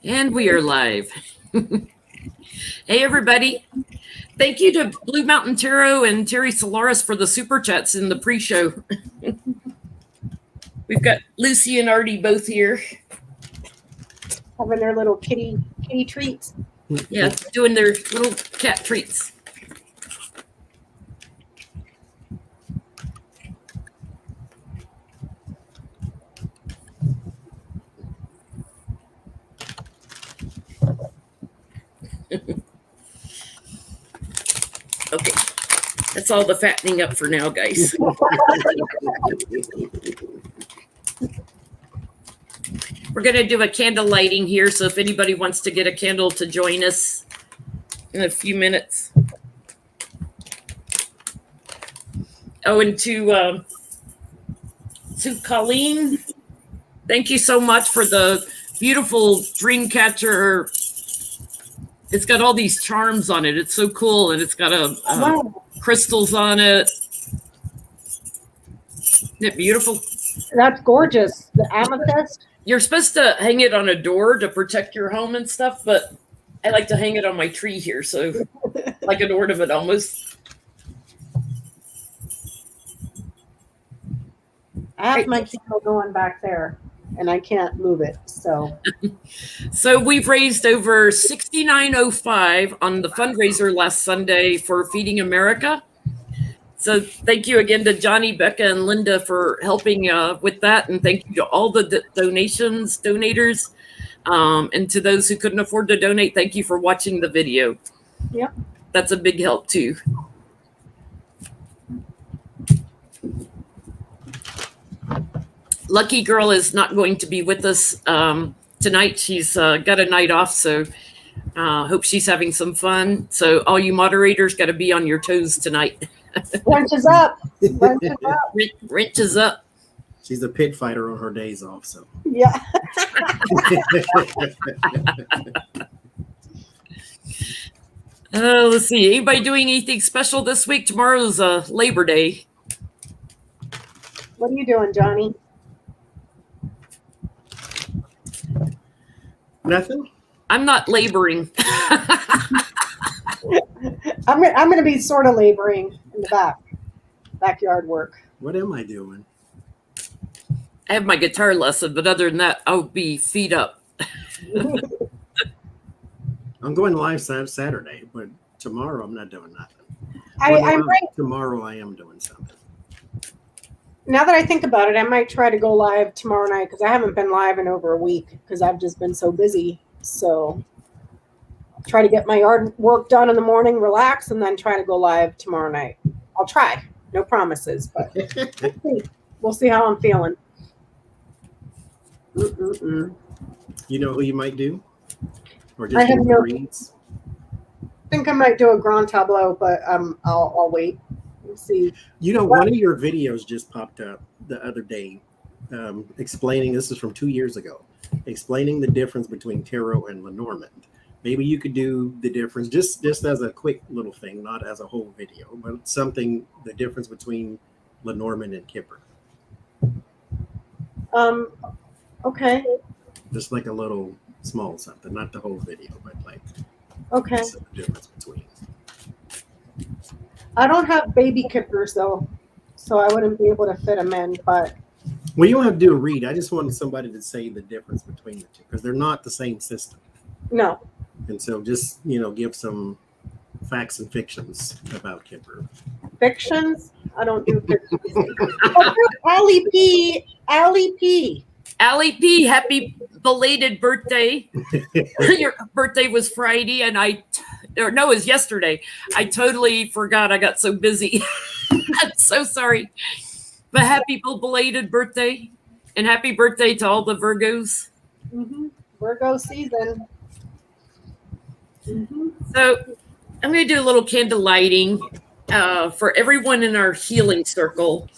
And we are live. Hey, everybody. Thank you to Blue Mountain Tarot and Terry Solaris for the super chats in the pre-show. We've got Lucy and Artie both here. Having their little kitty treats. Yeah, doing their little cat treats. Okay, that's all the fattening up for now, guys. We're going to do a candle lighting here, so if anybody wants to get a candle to join us in a few minutes. Oh, and to Colleen, thank you so much for the beautiful dream catcher. It's got all these charms on it. It's so cool, and it's got crystals on it. Isn't it beautiful? That's gorgeous. The amethyst. You're supposed to hang it on a door to protect your home and stuff, but I like to hang it on my tree here, so like an ornament almost. I have my candle going back there, and I can't move it. So we've raised over $69.05 on the fundraiser last Sunday for Feeding America. So thank you again to Johnie, Becca, and Linda for helping with that. And thank you to all the donators. And to those who couldn't afford to donate, thank you for watching the video. Yep. That's a big help too. Lucky Girl is not going to be with us tonight. She's got a night off, so hope she's having some fun. So all you moderators got to be on your toes tonight. Wrench is up. Wrench is up. She's a pit fighter on her days off, so. Yeah. Let's see. Anybody doing anything special this week? Tomorrow's Labor Day. What are you doing, Johnie? Nothing. I'm not laboring. I'm going to be sort of laboring in the backyard work. What am I doing? I have my guitar lesson, but other than that, I'll be feet up. I'm going live Saturday, but tomorrow I'm not doing I'm nothing. Tomorrow I am doing something. Now that I think about it, I might try to go live tomorrow night because I haven't been live in over a week because I've just been so busy. So I'll try to get my yard work done in the morning, relax, and then try to go live tomorrow night. I'll try. No promises, but we'll see how I'm feeling. You know who you might do? Or just I have no reads? I think I might do a grand tableau, but I'll wait and see. You know, one of your videos just popped up the other day explaining, this is from 2 years ago, explaining the difference between tarot and Lenormand. Maybe you could do the difference just as a quick little thing, not as a whole video, but something, the difference between Lenormand and Kipper. Okay. Just like a little small something, not the whole video, but like Okay. the difference between. I don't have baby kippers though, so I wouldn't be able to fit them in, but Well, you don't have to do a read. I just wanted somebody to say the difference between the two because they're not the same system. no. And so just, give some facts and fictions about Kipper. Fictions? I don't do fictions. Allie P. Allie P, happy belated birthday. Your birthday was Friday, and it was yesterday. I totally forgot. I got so busy. I'm so sorry. But happy belated birthday, and happy birthday to all the Virgos. Virgo season. So I'm going to do a little candle lighting for everyone in our healing circle.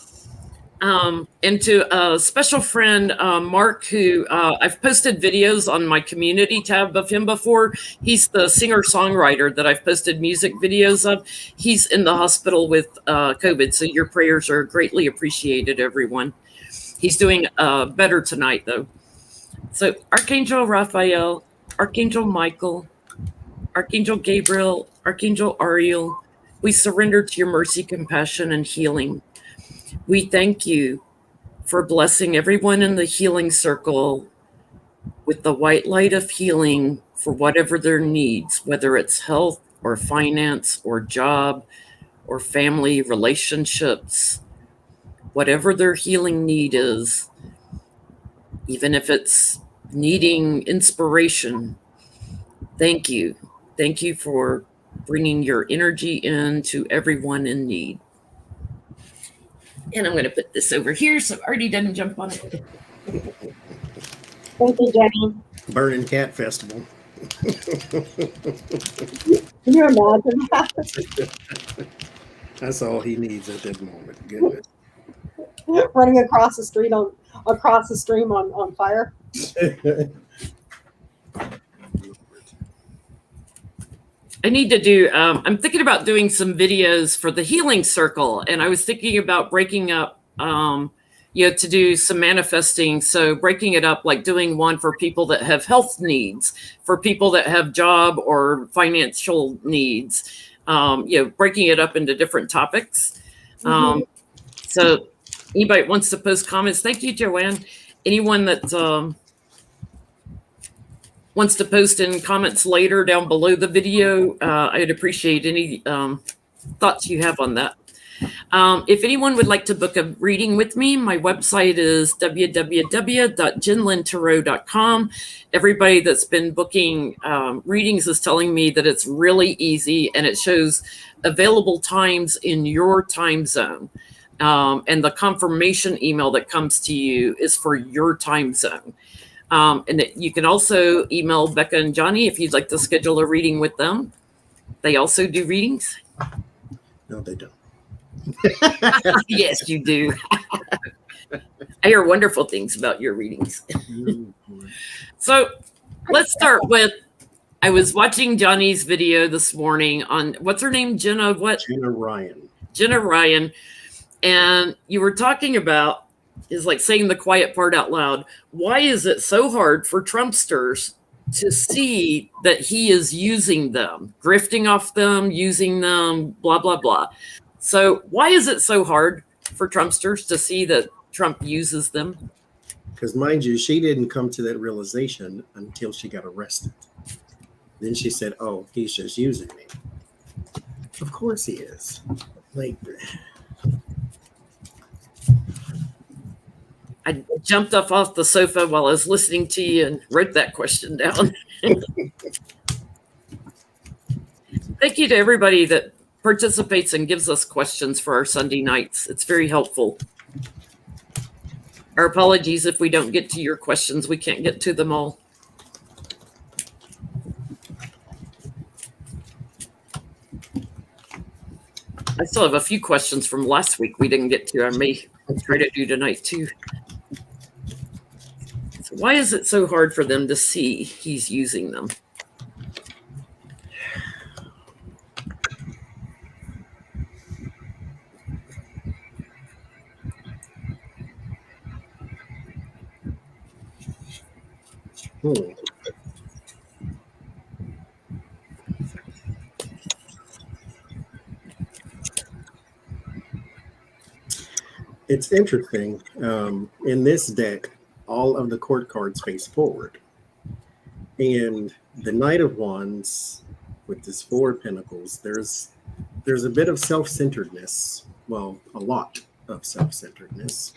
And to a special friend, Mark, who I've posted videos on my community tab of him before. He's the singer-songwriter that I've posted music videos of. He's in the hospital with COVID, so your prayers are greatly appreciated, everyone. He's doing better tonight, though. So Archangel Raphael, Archangel Michael, Archangel Gabriel, Archangel Ariel, we surrender to your mercy, compassion, and healing. We thank you for blessing everyone in the healing circle with the white light of healing for whatever their needs, whether it's health or finance or job or family relationships, whatever their healing need is, even if it's needing inspiration. Thank you. Thank you for bringing your energy into everyone in need. And I'm going to put this over here so Artie doesn't jump on it. Thank you, Jenny. Burning Cat Festival. Can you imagine that? That's all he needs at that moment. Goodness. Running across the stream on fire. I need to do, I'm thinking about doing some videos for the healing circle. And I was thinking about breaking up, to do some manifesting. So breaking it up, like doing one for people that have health needs, for people that have job or financial needs, breaking it up into different topics. So anybody wants to post comments, thank you, Joanne. Anyone that wants to post in comments later down below the video, I'd appreciate any thoughts you have on that. If anyone would like to book a reading with me, my website is www.jenlintarot.com. Everybody that's been booking readings is telling me that it's really easy and it shows available times in your time zone. And the confirmation email that comes to you is for your time zone. You can also email Becca and Johnie if you'd like to schedule a reading with them. They also do readings. No, they don't. Yes, you do. I hear wonderful things about your readings. So let's start with, I was watching Johnny's video this morning on, what's her name? Jenna what? Jenna Ryan. Jenna Ryan. And you were talking about, is like saying the quiet part out loud. Why is it so hard for Trumpsters to see that he is using them, grifting off them, using them, blah, blah, blah. So why is it so hard for Trumpsters to see that Trump uses them? Because mind you, she didn't come to that realization until she got arrested. Then she said, oh, he's just using me. Of course he is. Like, I jumped off the sofa while I was listening to you and wrote that question down. Thank you to everybody that participates and gives us questions for our Sunday nights. It's very helpful. Our apologies if we don't get to your questions. We can't get to them all. I still have a few questions from last week we didn't get to. I may try to do tonight too. So why is it so hard for them to see he's using them? It's interesting. In this deck, all of the court cards face forward. And the Knight of Wands with this Four of Pentacles, there's a bit of self-centeredness. Well, a lot of self-centeredness.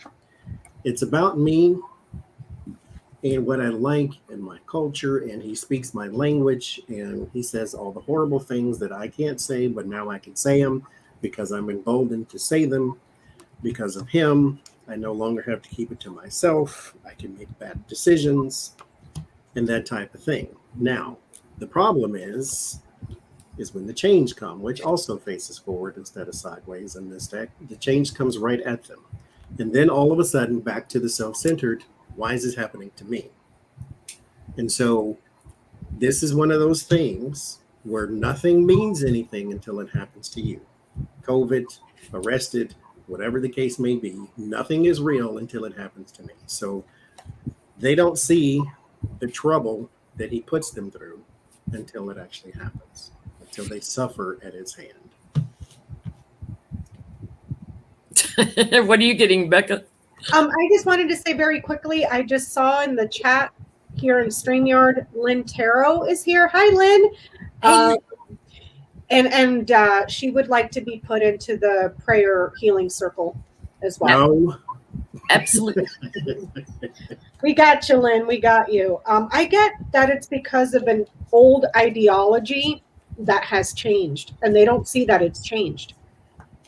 It's about me and what I like and my culture, and he speaks my language, and he says all the horrible things that I can't say, but now I can say them because I'm emboldened to say them. Because of him, I no longer have to keep it to myself. I can make bad decisions and that type of thing. Now, the problem is when the change comes, which also faces forward instead of sideways in this deck, the change comes right at them. And then all of a sudden, back to the self-centered, why is this happening to me? And so this is one of those things where nothing means anything until it happens to you. COVID, arrested, whatever the case may be, nothing is real until it happens to me. So they don't see the trouble that he puts them through until it actually happens, until they suffer at his hand. What are you getting, Becca? I just wanted to say very quickly, I just saw in the chat here in StreamYard, Lynn Tarot is here. Hi, Lynn. Hey. And she would like to be put into the prayer healing circle as well. No. Absolutely. We got you, Lynn. We got you. I get that it's because of an old ideology that has changed, and they don't see that it's changed.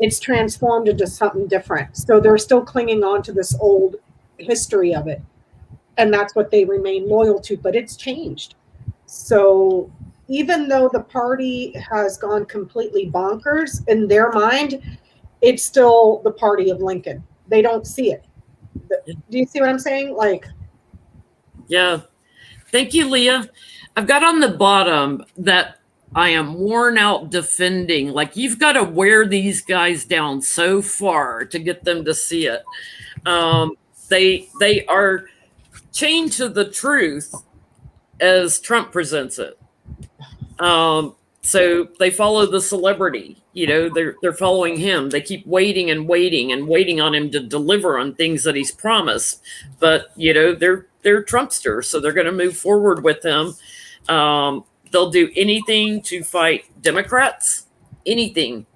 It's transformed into something different. So they're still clinging on to this old history of it. And that's what they remain loyal to, but it's changed. So even though the party has gone completely bonkers, in their mind, it's still the party of Lincoln. They don't see it. Do you see what I'm saying? Like, yeah. Thank you, Leah. I've got on the bottom that I am worn out defending. Like, you've got to wear these guys down so far to get them to see it. They are chained to the truth as Trump presents it. So they follow the celebrity. You know, they're following him. They keep waiting and waiting and waiting on him to deliver on things that he's promised. But you know, they're Trumpsters, so they're going to move forward with him. They'll do anything to fight Democrats, anything.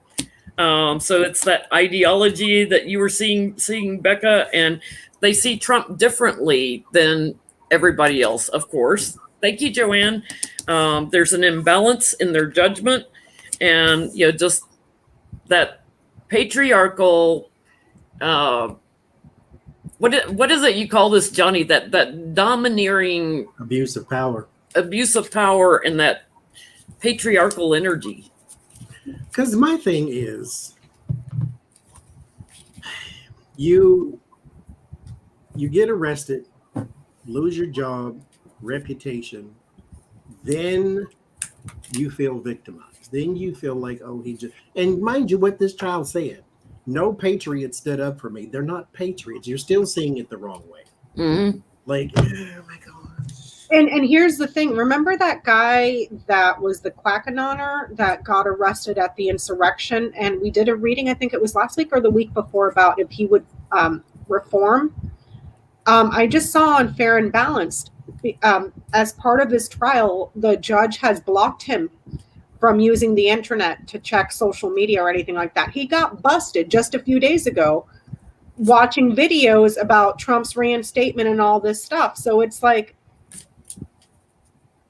So it's that ideology that you were seeing, Becca, and they see Trump differently than everybody else, of course. Thank you, Joanne. There's an imbalance in their judgment, and you know, just that patriarchal. What is it you call this, Johnie? That domineering Abuse of power. And that patriarchal energy. Because my thing is, you get arrested, lose your job, reputation, then you feel victimized. Then you feel like, oh, he just, and mind you, what this child said, no patriot stood up for me. They're not patriots. You're still seeing it the wrong way. Mm-hmm. Like, oh my God. and here's the thing. Remember that guy that was the Quackanoner that got arrested at the insurrection? And we did a reading, I think it was last week or the week before, about if he would reform. I just saw on Fair and Balanced, as part of his trial, the judge has blocked him from using the internet to check social media or anything like that. He got busted just a few days ago watching videos about Trump's reinstatement and all this stuff. So it's like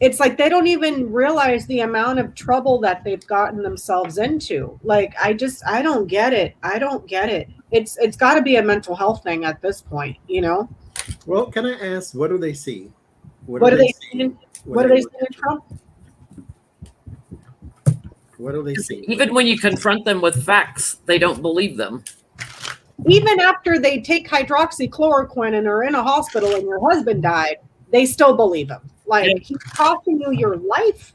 they don't even realize the amount of trouble that they've gotten themselves into. Like, I don't get it. I don't get it. It's got to be a mental health thing at this point, you know? Well, can I ask, what do they see? What do they see? What do they see in Trump? What do they see? Even when you confront them with facts, they don't believe them. Even after they take hydroxychloroquine and are in a hospital and your husband died, they still believe him. Like, he's costing you your life.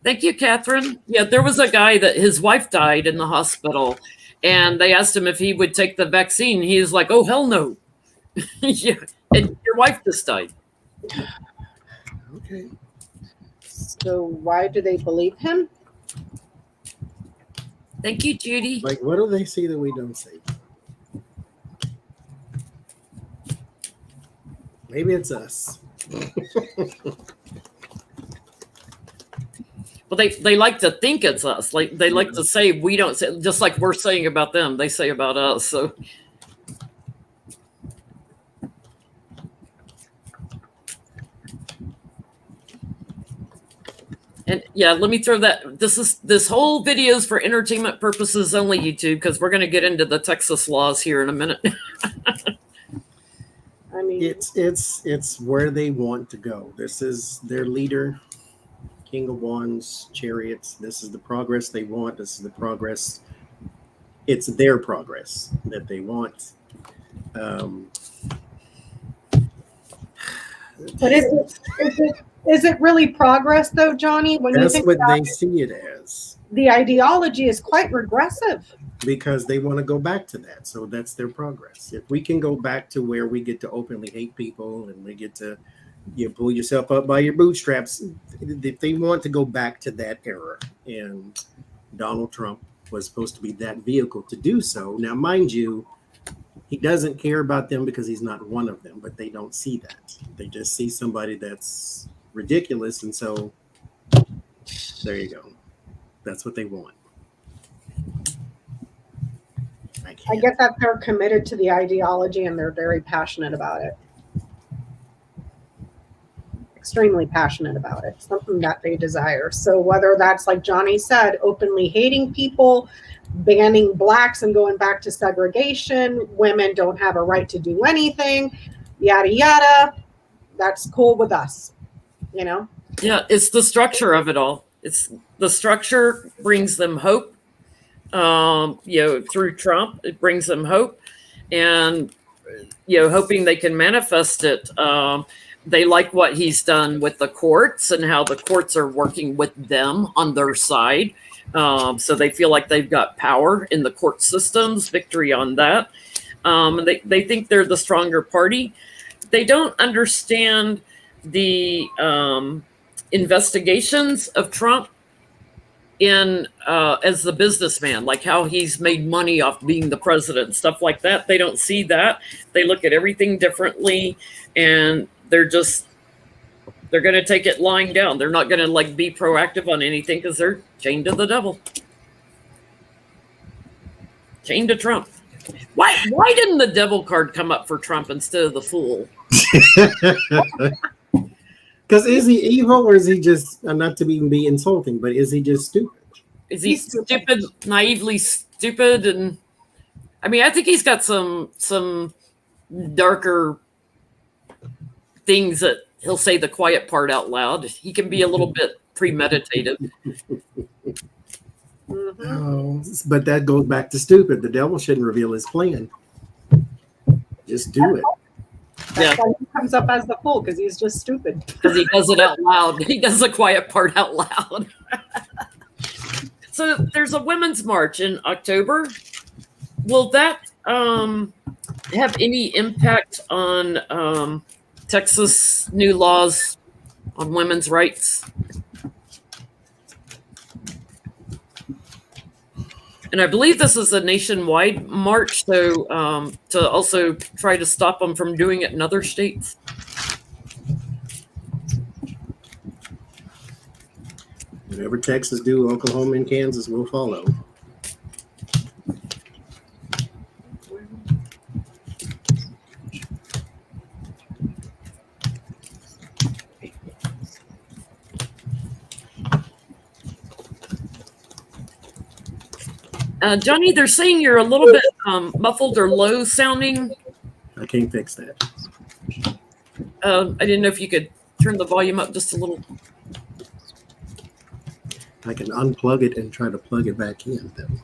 Thank you, Catherine. Yeah, there was a guy that his wife died in the hospital, and they asked him if he would take the vaccine. He was like, oh, hell no. Yeah, and your wife just died. Okay. So why do they believe him? Thank you, Judy. Like, what do they see that we don't see? Maybe it's us. Well, they like to think it's us. Like, they like to say we don't say, just like we're saying about them, they say about us. So and yeah, let me throw that. This whole video is for entertainment purposes only, YouTube, because we're going to get into the Texas laws here in a minute. I mean, It's where they want to go. This is their leader, King of Wands, Chariots. This is the progress they want. This is the progress. It's their progress that they want. but is it really progress though, Johnie? When That's you think what about they see it as, the ideology is quite regressive. because they want to go back to that. So that's their progress. If we can go back to where we get to openly hate people and we get to you pull yourself up by your bootstraps. If they want to go back to that era, and Donald Trump was supposed to be that vehicle to do so. Now, mind you, he doesn't care about them because he's not one of them, but they don't see that. They just see somebody that's ridiculous. And so there you go. That's what they want. I get that they're committed to the ideology and they're very passionate about it. Extremely passionate about it. Something that they desire. So whether that's, like Johnie said, openly hating people, banning blacks and going back to segregation, women don't have a right to do anything, yada yada, that's cool with us, you know? Yeah, it's the structure of it all. It's the structure brings them hope. Through Trump, it brings them hope, and hoping they can manifest it. They like what he's done with the courts and how the courts are working with them on their side. So they feel like they've got power in the court systems, victory on that. They think they're the stronger party. They don't understand the investigations of Trump in as the businessman, like how he's made money off being the president, stuff like that. They don't see that. They look at everything differently, and they're going to take it lying down. They're not going to like be proactive on anything because they're chained to the devil, chained to Trump. Why didn't the devil card come up for Trump instead of the fool? Because is he evil, or is he just, not to even be insulting, but is he just stupid? Is he stupid, naively stupid? And I mean, I think he's got some darker things that he'll say the quiet part out loud. He can be a little bit premeditated. Oh, but that goes back to stupid. The devil shouldn't reveal his plan. Just do it. That's why he comes up as the fool, because he's just stupid. Because he does it out loud. He does the quiet part out loud. So there's a women's march in October. Will that have any impact on Texas new laws on women's rights? And I believe this is a nationwide march, so to also try to stop them from doing it in other states. Whatever Texas do, Oklahoma and Kansas will follow. Johnie, they're saying you're a little bit muffled or low sounding. I can't fix that. I didn't know if you could turn the volume up just a little. I can unplug it and try to plug it back in, though.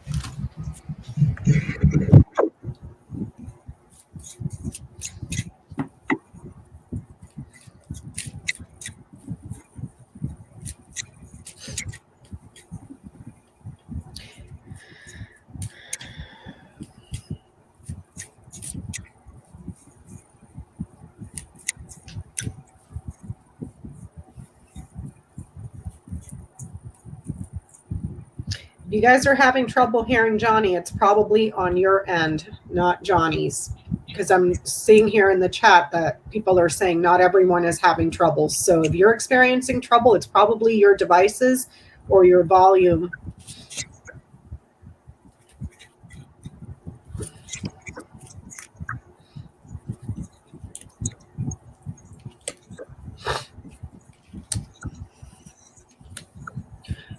You guys are having trouble hearing Johnie. It's probably on your end, not Johnny's, because I'm seeing here in the chat that people are saying not everyone is having trouble. So if you're experiencing trouble, it's probably your devices or your volume.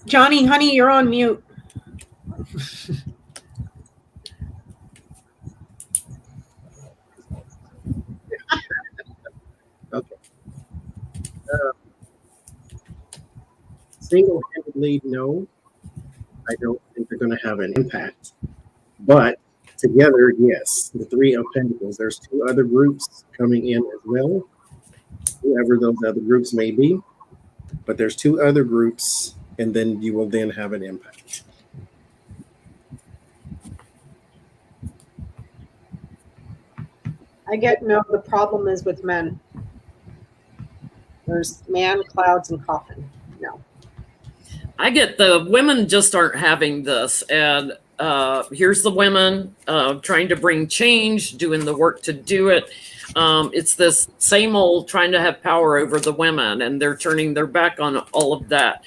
Johnie, honey, you're on mute. Okay. Single-handedly, no. I don't think they're going to have an impact. But together, yes. The Three of Pentacles. There's two other groups coming in as well. Whoever those other groups may be. But there's two other groups, and then you will then have an impact. I get no, the problem is with men. There's man, clouds, and coffin. No. I get the women just aren't having this. And here's the women trying to bring change, doing the work to do it. It's this same old trying to have power over the women, and they're turning their back on all of that,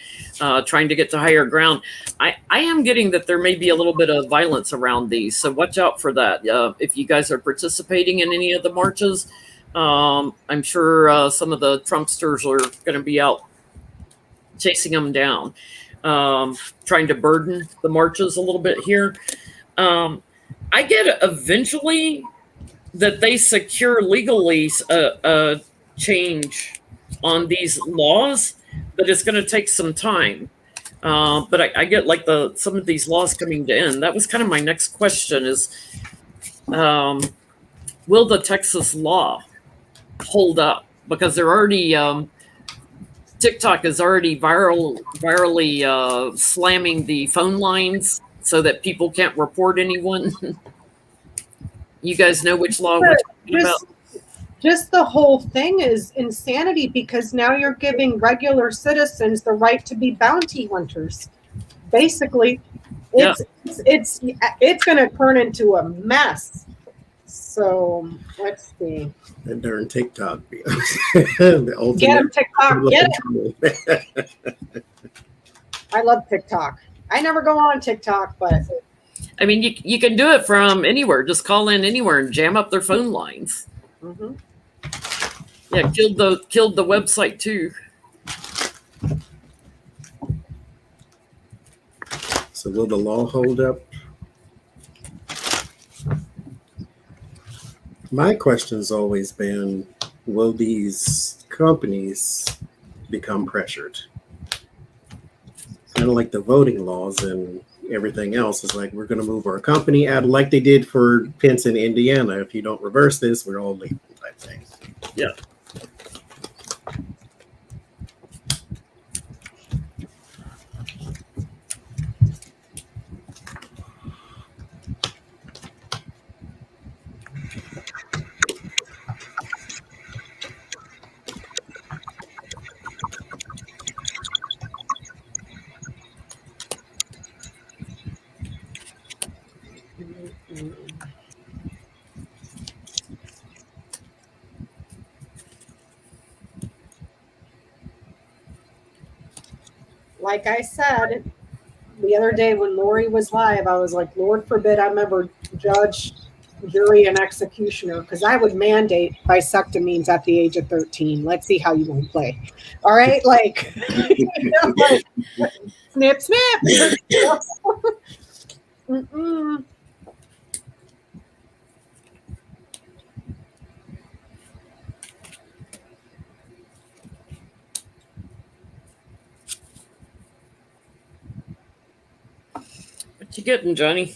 trying to get to higher ground. I am getting that there may be a little bit of violence around these, so watch out for that. If you guys are participating in any of the marches, I'm sure some of the Trumpsters are going to be out chasing them down, trying to burden the marches a little bit here. I get eventually that they secure legally a change on these laws, but it's going to take some time. But I get like some of these laws coming to end. That was kind of my next question is, will the Texas law hold up? Because they're already, TikTok is already virally slamming the phone lines so that people can't report anyone. You guys know which law we're talking about? Just the whole thing is insanity, because now you're giving regular citizens the right to be bounty hunters. Basically, it's going to turn into a mess. So let's see. That darn TikTok. The ultimate. Get him, TikTok. Get it. I love TikTok. I never go on TikTok, but I mean, you can do it from anywhere. Just call in anywhere and jam up their phone lines. Mm-hmm. Yeah, killed the website too. So will the law hold up? My question's always been, will these companies become pressured? Kind of like the voting laws and everything else. Is like, we're going to move our company out like they did for Pence in Indiana. If you don't reverse this, we're all leaving type thing. Yeah. like I said the other day when Lori was live, I was like, Lord forbid I'm ever judge, jury, and executioner, because I would mandate vasectomies at the age of 13. Let's see how you want to play. All right? Like, like snip, snip. Mm-mm. What you getting, Johnny?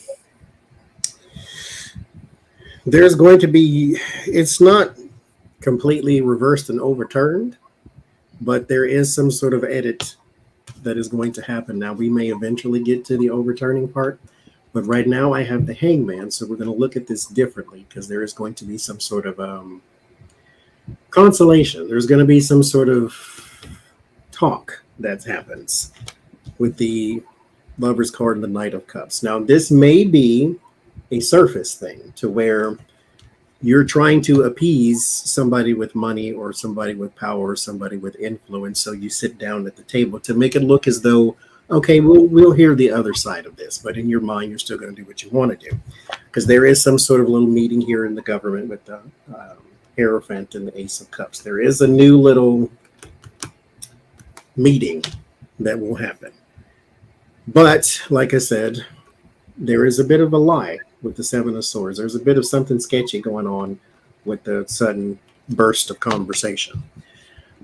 There's going to be, it's not completely reversed and overturned, but there is some sort of edit that is going to happen. Now, we may eventually get to the overturning part, but right now I have the hangman, so we're going to look at this differently, because there is going to be some sort of consolation. There's going to be some sort of talk that happens with the Lover's card and the Knight of Cups. Now, this may be a surface thing to where you're trying to appease somebody with money or somebody with power or somebody with influence. So you sit down at the table to make it look as though, okay, we'll hear the other side of this. But in your mind, you're still going to do what you want to do. Because there is some sort of little meeting here in the government with the Hierophant and the Ace of Cups. There is a new little meeting that will happen. But like I said, there is a bit of a lie with the Seven of Swords. There's a bit of something sketchy going on with the sudden burst of conversation.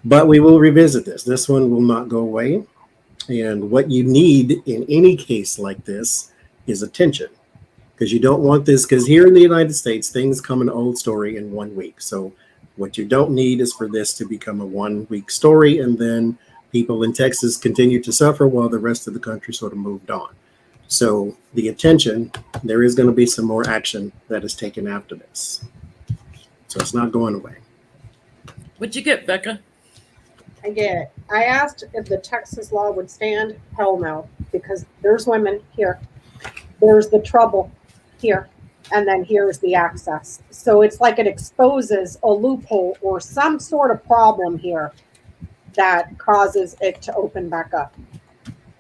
But we will revisit this. This one will not go away. And what you need in any case like this is attention. Because you don't want this, because here in the United States, things come an old story in 1 week. So what you don't need is for this to become a 1 week story, and then people in Texas continue to suffer while the rest of the country sort of moved on. So the attention, there is going to be some more action that is taken after this. So it's not going away. What'd you get, Becca? I asked if the Texas law would stand. Hell no, because there's women here. There's the trouble here. And then here's the access. So it's like it exposes a loophole or some sort of problem here that causes it to open back up.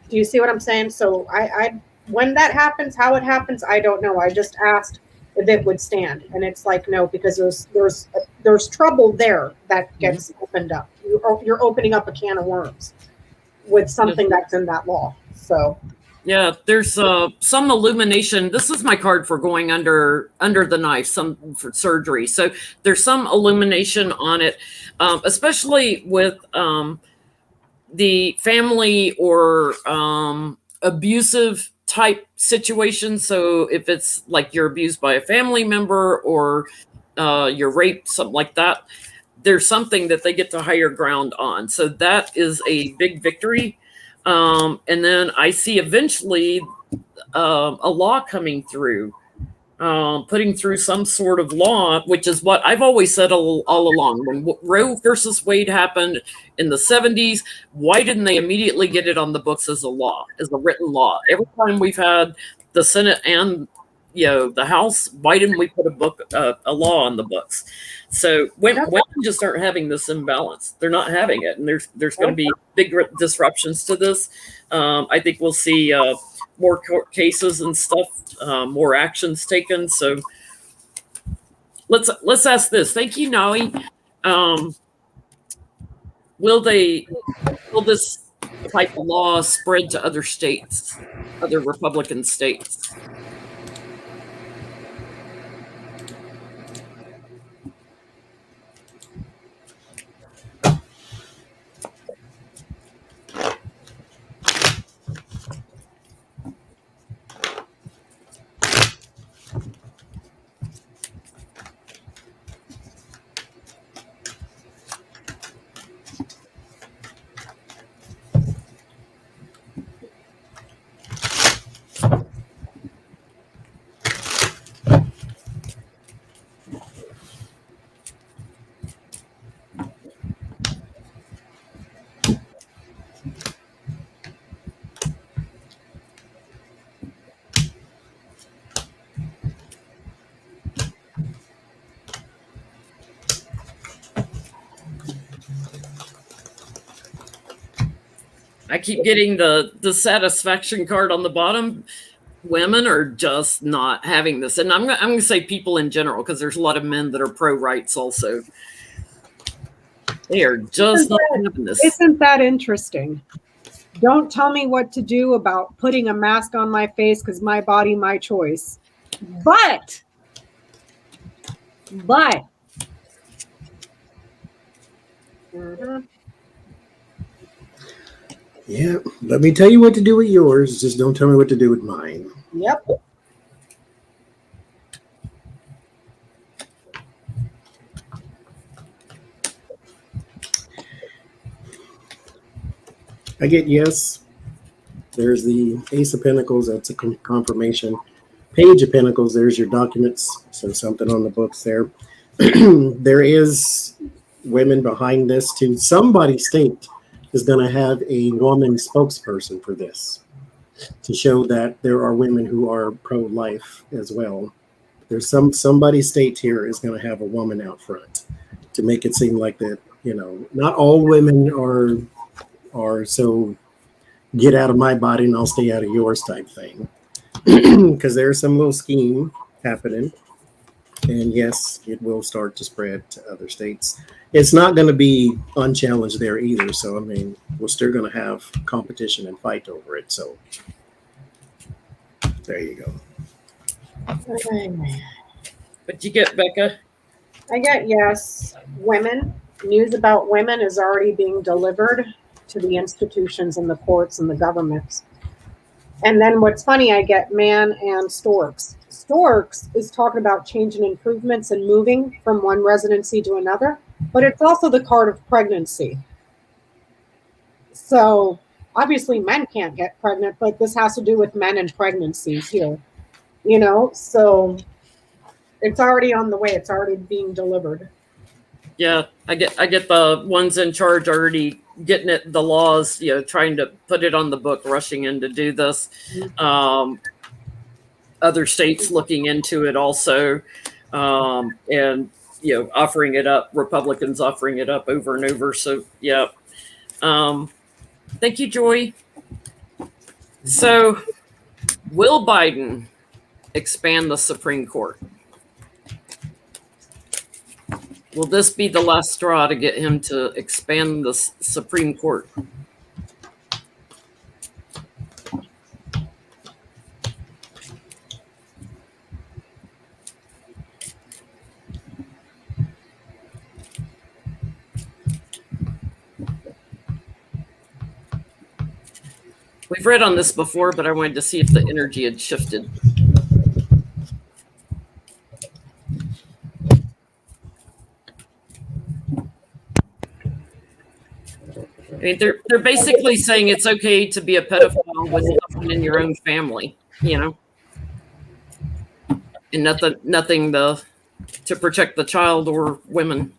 Do you see what I'm saying? So I when that happens, how it happens, I don't know. I just asked if it would stand, and it's like no, because there's trouble there that gets opened up. You're opening up a can of worms with something that's in that law. So yeah, there's some illumination. This is my card for going under the knife, some for surgery. So there's some illumination on it, especially with the family or abusive type situation. So if it's like you're abused by a family member or you're raped, something like that, there's something that they get to higher ground on. So that is a big victory. And then I see eventually a law coming through, putting through some sort of law, which is what I've always said all along. When Roe versus Wade happened in the 70s, why didn't they immediately get it on the books as a law, as a written law? Every time we've had the Senate and the House, why didn't we put a law on the books? So women just aren't having this imbalance. They're not having it, and there's going to be big disruptions to this. I think we'll see more court cases and stuff, more actions taken. So let's ask this. Thank you, Nali. Will this type of law spread to other states, other Republican states? I keep getting the satisfaction card on the bottom. Women are just not having this. And I'm going to say people in general, because there's a lot of men that are pro-rights also. They are just not having this. Isn't that interesting? Don't tell me what to do about putting a mask on my face because my body, my choice. But Yeah, let me tell you what to do with yours. Just don't tell me what to do with mine. Yep. I get yes. There's the Ace of Pentacles. That's a confirmation. Page of Pentacles. There's your documents. So something on the books there. There is women behind this too. Somebody's state is going to have a woman spokesperson for this to show that there are women who are pro-life as well. There's somebody's state here is going to have a woman out front to make it seem like that, not all women are so get out of my body and I'll stay out of yours type thing. Because there's some little scheme happening. And yes, it will start to spread to other states. It's not going to be unchallenged there either. So, I mean, we're still going to have competition and fight over it. So, there you go. But you get, Becca? I get yes. Women. News about women is already being delivered to the institutions and the courts and the governments. And then what's funny, I get man and storks. Storks is talking about change and improvements and moving from one residency to another, but it's also the card of pregnancy. So obviously men can't get pregnant, but this has to do with men and pregnancies here, so it's already on the way. It's already being delivered. Yeah, I get the ones in charge already getting it, the laws, trying to put it on the book, rushing in to do this. Other states looking into it also, and offering it up. Republicans offering it up over and over. So yeah. Thank you, Joy. So, will Biden expand the Supreme Court? Will this be the last straw to get him to expand the Supreme Court? We've read on this before, but I wanted to see if the energy had shifted. I mean, they're basically saying it's okay to be a pedophile with someone in your own family, and nothing to protect the child or women.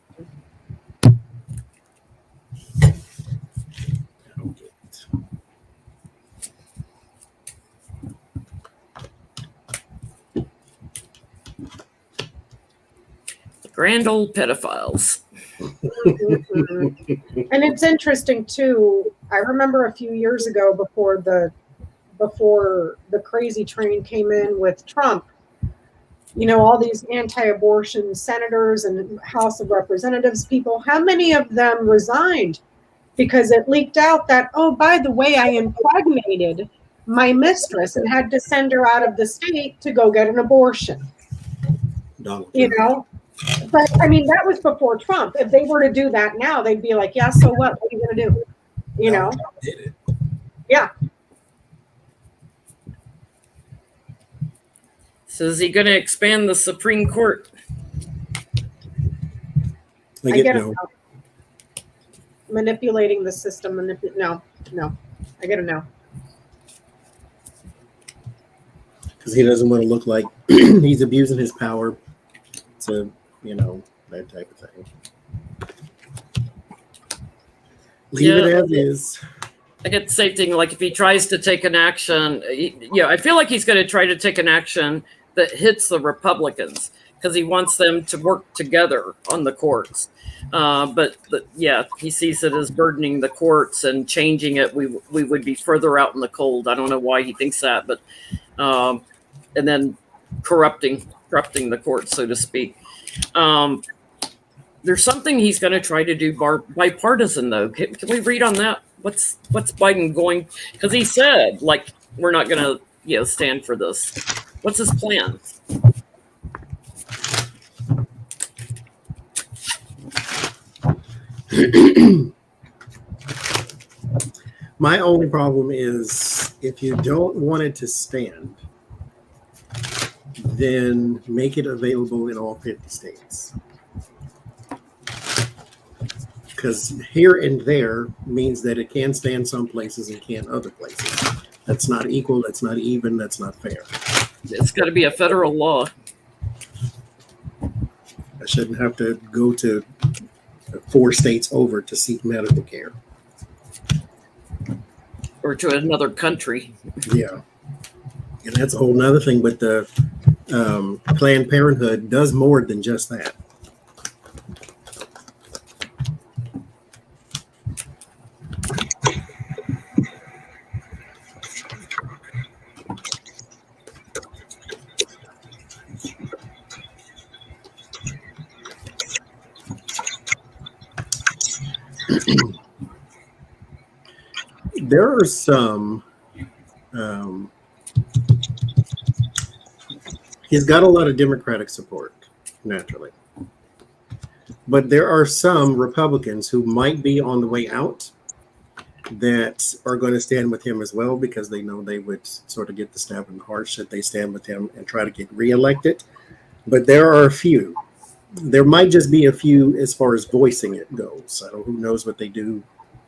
Grand old pedophiles. And it's interesting too. I remember a few years ago before the crazy train came in with Trump, all these anti-abortion senators and House of Representatives people, how many of them resigned because it leaked out that, oh, by the way, I impregnated my mistress and had to send her out of the state to go get an abortion. But I mean, that was before Trump. If they were to do that now, they'd be like, yeah, so what? What are you going to do? Did it. Yeah. So is he going to expand the Supreme Court? I get no. Manipulating the system. No. I get a no. Because he doesn't want to look like he's abusing his power to, that type of thing. Leave it as is. I get the same thing. Like if he tries to take an action, I feel like he's going to try to take an action that hits the Republicans because he wants them to work together on the courts. But he sees it as burdening the courts and changing it. We would be further out in the cold. I don't know why he thinks that, but and then corrupting the courts, so to speak. There's something he's going to try to do bipartisan, though. Can we read on that? What's Biden going? Because he said, we're not going to, stand for this. What's his plan? My only problem is if you don't want it to stand, then make it available in all 50 states. Because here and there means that it can stand some places and can't other places. That's not equal, that's not even, that's not fair. It's got to be a federal law. I shouldn't have to go to 4 states over to seek medical care. Or to another country. Yeah. And that's a whole nother thing, but the Planned Parenthood does more than just that. There are some, he's got a lot of Democratic support, naturally. But there are some Republicans who might be on the way out that are going to stand with him as well because they know they would sort of get the stab in the heart should they stand with him and try to get reelected. But there are a few. There might just be a few as far as voicing it goes. So who knows what they do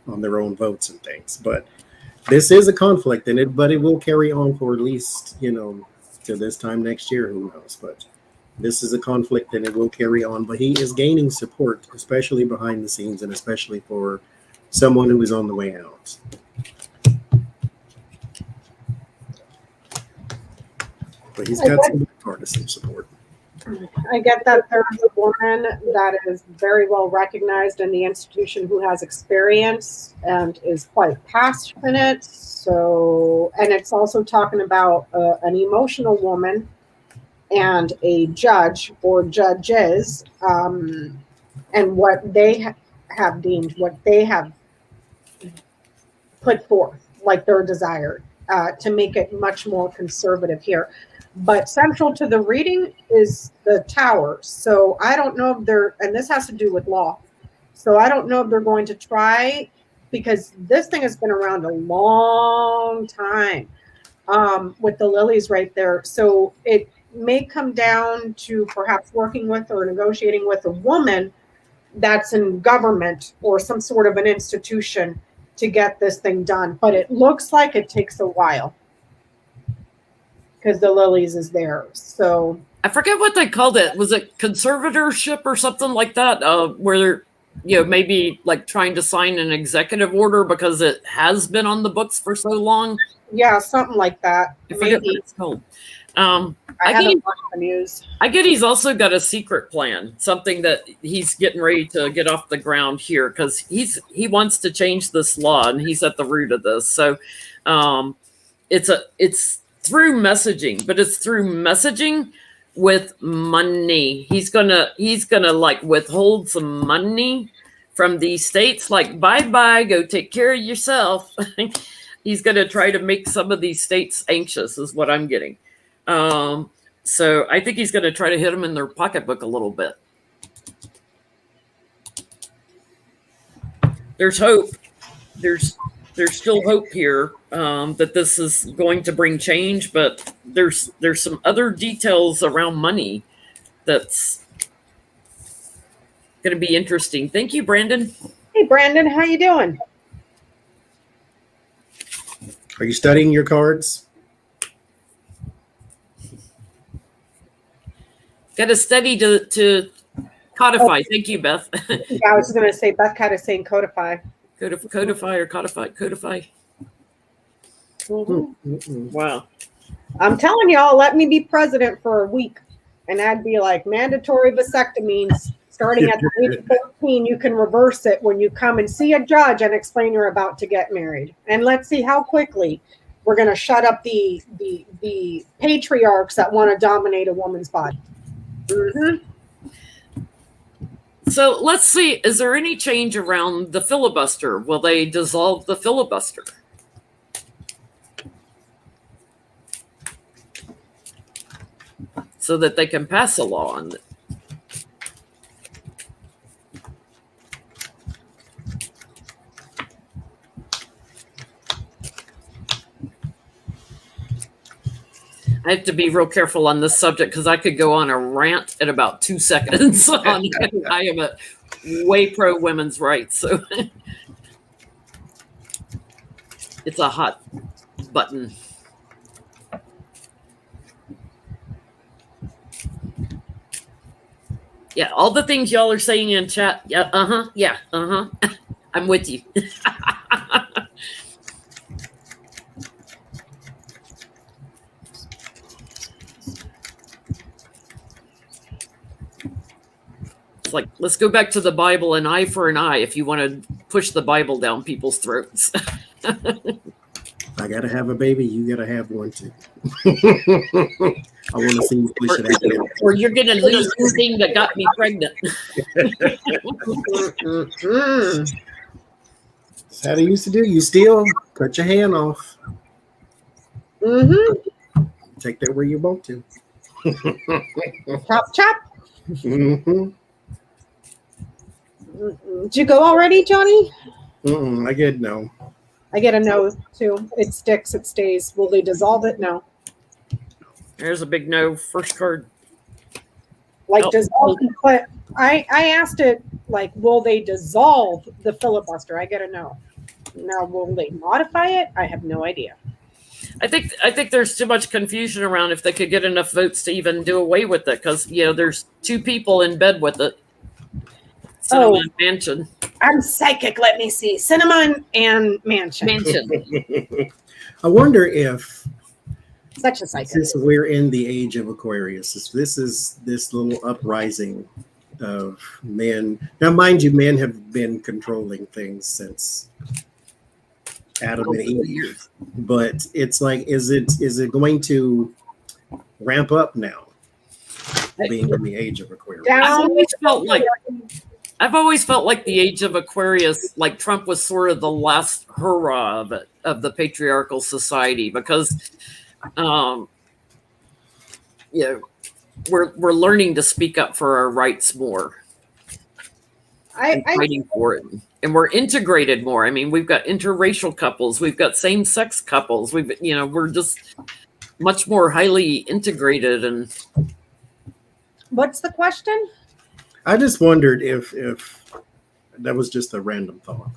on their own votes and things. But this is a conflict, and it will carry on for at least, to this time next year. Who knows? But this is a conflict, and it will carry on. But he is gaining support, especially behind the scenes, and especially for someone who is on the way out. But he's got some partisan support. I get that there's a woman that is very well recognized in the institution who has experience and is quite passionate. So, and it's also talking about an emotional woman and a judge or judges, and what they have deemed, what they have put forth, like their desire to make it much more conservative here. But central to the reading is the Tower. So I don't know if they're, and this has to do with law. So I don't know if they're going to try, because this thing has been around a long time with the lilies right there. So it may come down to perhaps working with or negotiating with a woman that's in government or some sort of an institution to get this thing done. But it looks like it takes a while, because the lilies is there. So I forget what they called it. Was it conservatorship or something like that? Where maybe like trying to sign an executive order because it has been on the books for so long. Yeah, something like that. I forget what it's called. I haven't watched the news. I get he's also got a secret plan, something that he's getting ready to get off the ground here, because he wants to change this law, and he's at the root of this. So it's through messaging, but it's through messaging with money. He's gonna like withhold some money from these states, like bye, go take care of yourself. He's gonna try to make some of these states anxious, is what I'm getting. So I think he's gonna try to hit them in their pocketbook a little bit. There's hope. There's still hope here that this is going to bring change, but there's some other details around money that's going to be interesting. Thank you, Brandon. Hey, Brandon, how you doing? Are you studying your cards? Got to study to codify. Thank you, Beth. Yeah, I was going to say, Beth kind of saying codify. Codify or codify? Codify. Mm-hmm. Wow. I'm telling y'all, let me be president for a week, and I'd be like, mandatory vasectomies starting at the age of 14. You can reverse it when you come and see a judge and explain you're about to get married. And let's see how quickly we're going to shut up the patriarchs that want to dominate a woman's body. Mm-hmm. So let's see, is there any change around the filibuster? Will they dissolve the filibuster? So that they can pass a law on it. I have to be real careful on this subject because I could go on a rant in about 2 seconds. I am a way pro women's rights, so it's a hot button. Yeah, all the things y'all are saying in chat. Yeah, I'm with you. It's like, let's go back to the Bible, an eye for an eye, if you want to push the Bible down people's throats. I gotta have a baby, you gotta have one too. I want to see you push it out. Or you're gonna lose the thing that got me pregnant. That's how they used to do. You steal, cut your hand off. Mm-hmm. Take that where you want to. Chop, chop. Mm-hmm. Did you go already, Johnie? I get no. I get a no too. It sticks, it stays. Will they dissolve it? No. There's a big no. First card. Like dissolve, but I asked it like, will they dissolve the filibuster? I get a no. Now, will they modify it? I have no idea. I think there's too much confusion around if they could get enough votes to even do away with it, because there's two people in bed with it. So in a mansion. I'm psychic. Let me see. Cinnamon and mansion. I wonder if, Such a psychic. since we're in the age of Aquarius, this is this little uprising of men. Now, mind you, men have been controlling things since Adam and Eve, but it's like, is it going to ramp up now, being in the age of Aquarius? I've always felt like the age of Aquarius, like Trump was sort of the last hurrah of it, of the patriarchal society, because we're learning to speak up for our rights more. Fighting for it, and we're integrated more. I mean, we've got interracial couples, we've got same-sex couples, we're just much more highly integrated. And what's the question? I just wondered if that was just a random thought.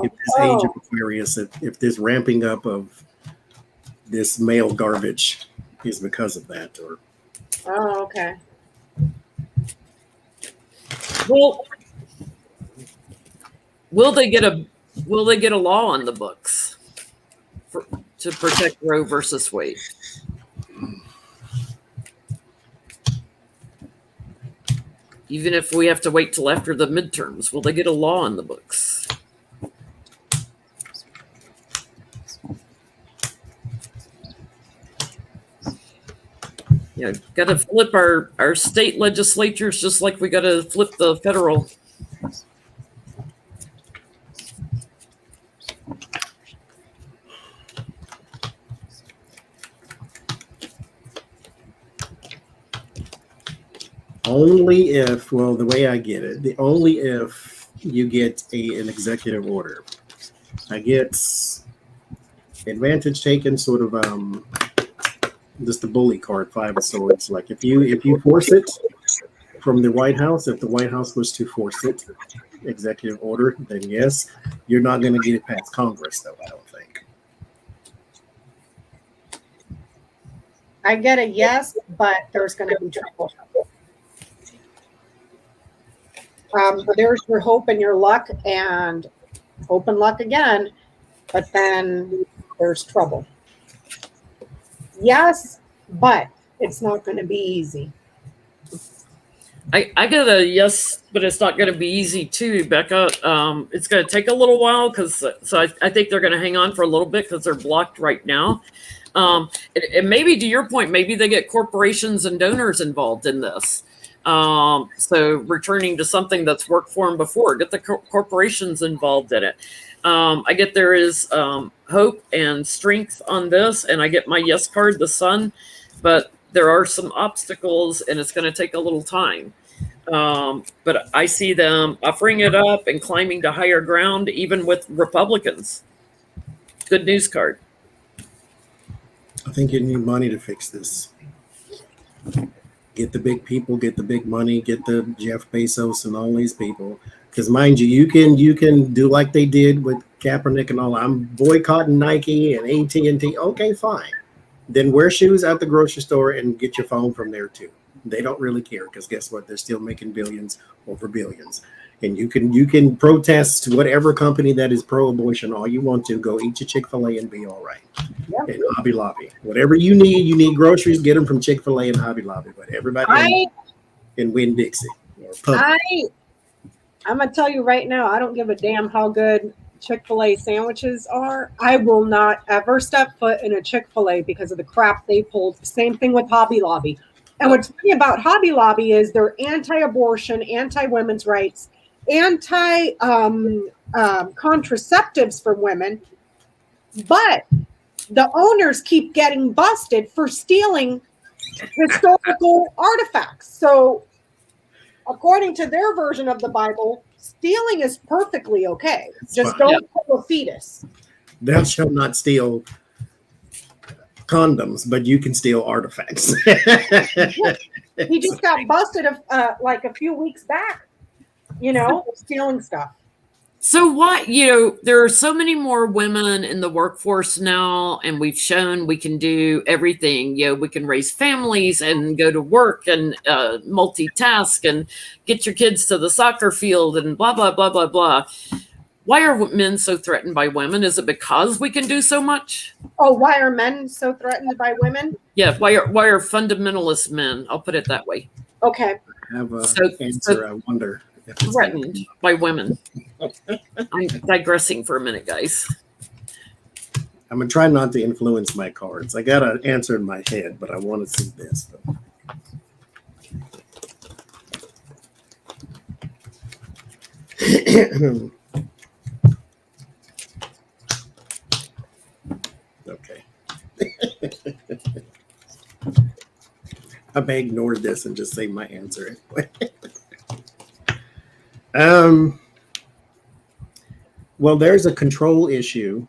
If this age of Aquarius, if this ramping up of this male garbage is because of that, or okay. Well, will they get a law on the books to protect Roe versus Wade? Even if we have to wait till after the midterms, will they get a law on the books? Yeah, got to flip our state legislatures just like we got to flip the federal. only if, well, the way I get it, only if you get an executive order. I get advantage taken, sort of just the bully card, 5 of Swords. Like if you force it from the White House, if the White House was to force it, executive order, then yes, you're not going to get it past Congress, though, I don't think. I get a yes, but there's going to be trouble. There's your hope and your luck, and hope and luck again, but then there's trouble. Yes, but it's not going to be easy. I get a yes, but it's not going to be easy too, Becca. It's going to take a little while I think they're going to hang on for a little bit because they're blocked right now. And maybe to your point, maybe they get corporations and donors involved in this. So returning to something that's worked for them before, get the corporations involved in it. I get there is hope and strength on this, and I get my yes card, the Sun, but there are some obstacles, and it's going to take a little time. But I see them offering it up and climbing to higher ground, even with Republicans. Good news card. I think you need money to fix this. Get the big people, get the big money, get the Jeff Bezos and all these people. Because mind you can do like they did with Kaepernick and all. I'm boycotting Nike and AT&T. Okay, fine. Then wear shoes at the grocery store and get your phone from there too. They don't really care because guess what? They're still making billions over billions. And you can protest whatever company that is pro-abortion all you want to. Go eat your Chick-fil-A and be all right. Yep. And Hobby Lobby. Whatever you need groceries, get them from Chick-fil-A and Hobby Lobby. But everybody in Winn-Dixie. I'm going to tell you right now, I don't give a damn how good Chick-fil-A sandwiches are. I will not ever step foot in a Chick-fil-A because of the crap they pulled. Same thing with Hobby Lobby. And what's funny about Hobby Lobby is they're anti-abortion, anti-women's rights, anti-contraceptives for women. But the owners keep getting busted for stealing historical artifacts. So according to their version of the Bible, stealing is perfectly okay. Just don't kill a fetus. Thou shalt not steal condoms, but you can steal artifacts. He just got busted like a few weeks back, stealing stuff. So what, there are so many more women in the workforce now, and we've shown we can do everything. We can raise families and go to work and multitask and get your kids to the soccer field and blah, blah, blah, blah, blah. Why are men so threatened by women? Is it because we can do so much? Oh, why are men so threatened by women? Yeah, why are fundamentalist men? I'll put it that way. Okay. I have an answer. I wonder if it's threatened by women. I'm digressing for a minute, guys. I'm gonna try not to influence my cards. I got an answer in my head, but I want to see this. Okay. I may ignore this and just say my answer anyway. Well, there's a control issue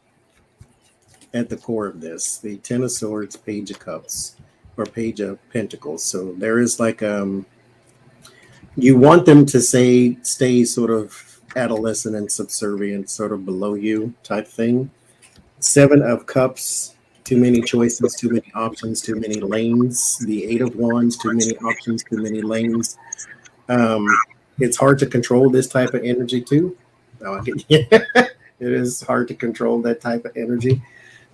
at the core of this. The Ten of Swords, Page of Cups, or Page of Pentacles. So there is like you want them to stay sort of adolescent and subservient, sort of below you type thing. Seven of Cups, too many choices, too many options, too many lanes. The Eight of Wands, too many options, too many lanes. It's hard to control this type of energy too. It is hard to control that type of energy.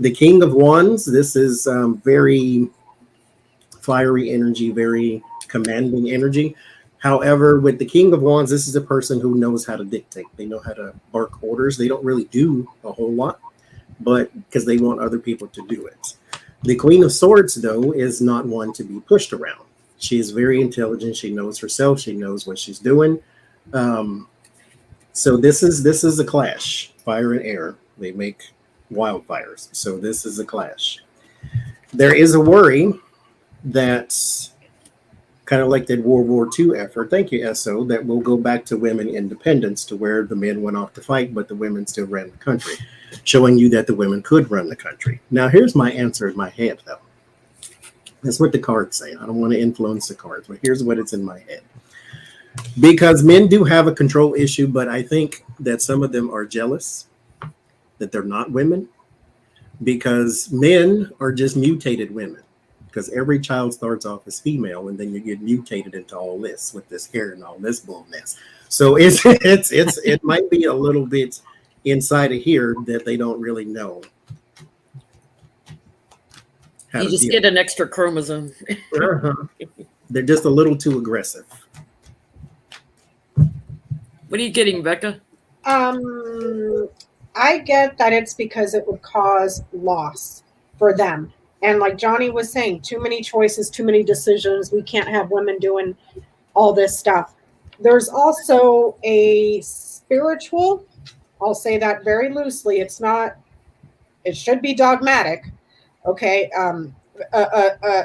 The King of Wands, this is very fiery energy, very commanding energy. However, with the King of Wands, this is a person who knows how to dictate. They know how to bark orders. They don't really do a whole lot, but because they want other people to do it. The Queen of Swords, though, is not one to be pushed around. She is very intelligent. She knows herself. She knows what she's doing. So this is a clash. Fire and air. They make wildfires. So this is a clash. There is a worry that kind of like that World War II effort. Thank you, SO. That will go back to women independence, to where the men went off to fight, but the women still ran the country, showing you that the women could run the country. Now, here's my answer in my head, though. That's what the cards say. I don't want to influence the cards, but here's what it's in my head. Because men do have a control issue, but I think that some of them are jealous that they're not women, because men are just mutated women. Because every child starts off as female, and then you get mutated into all this with this hair and all this bullness. So it might be a little bit inside of here that they don't really know. You just get an extra chromosome. They're just a little too aggressive. What are you getting, Becca? I get that it's because it would cause loss for them. And like Johnie was saying, too many choices, too many decisions. We can't have women doing all this stuff. There's also a spiritual, I'll say that very loosely. It should be dogmatic. Okay.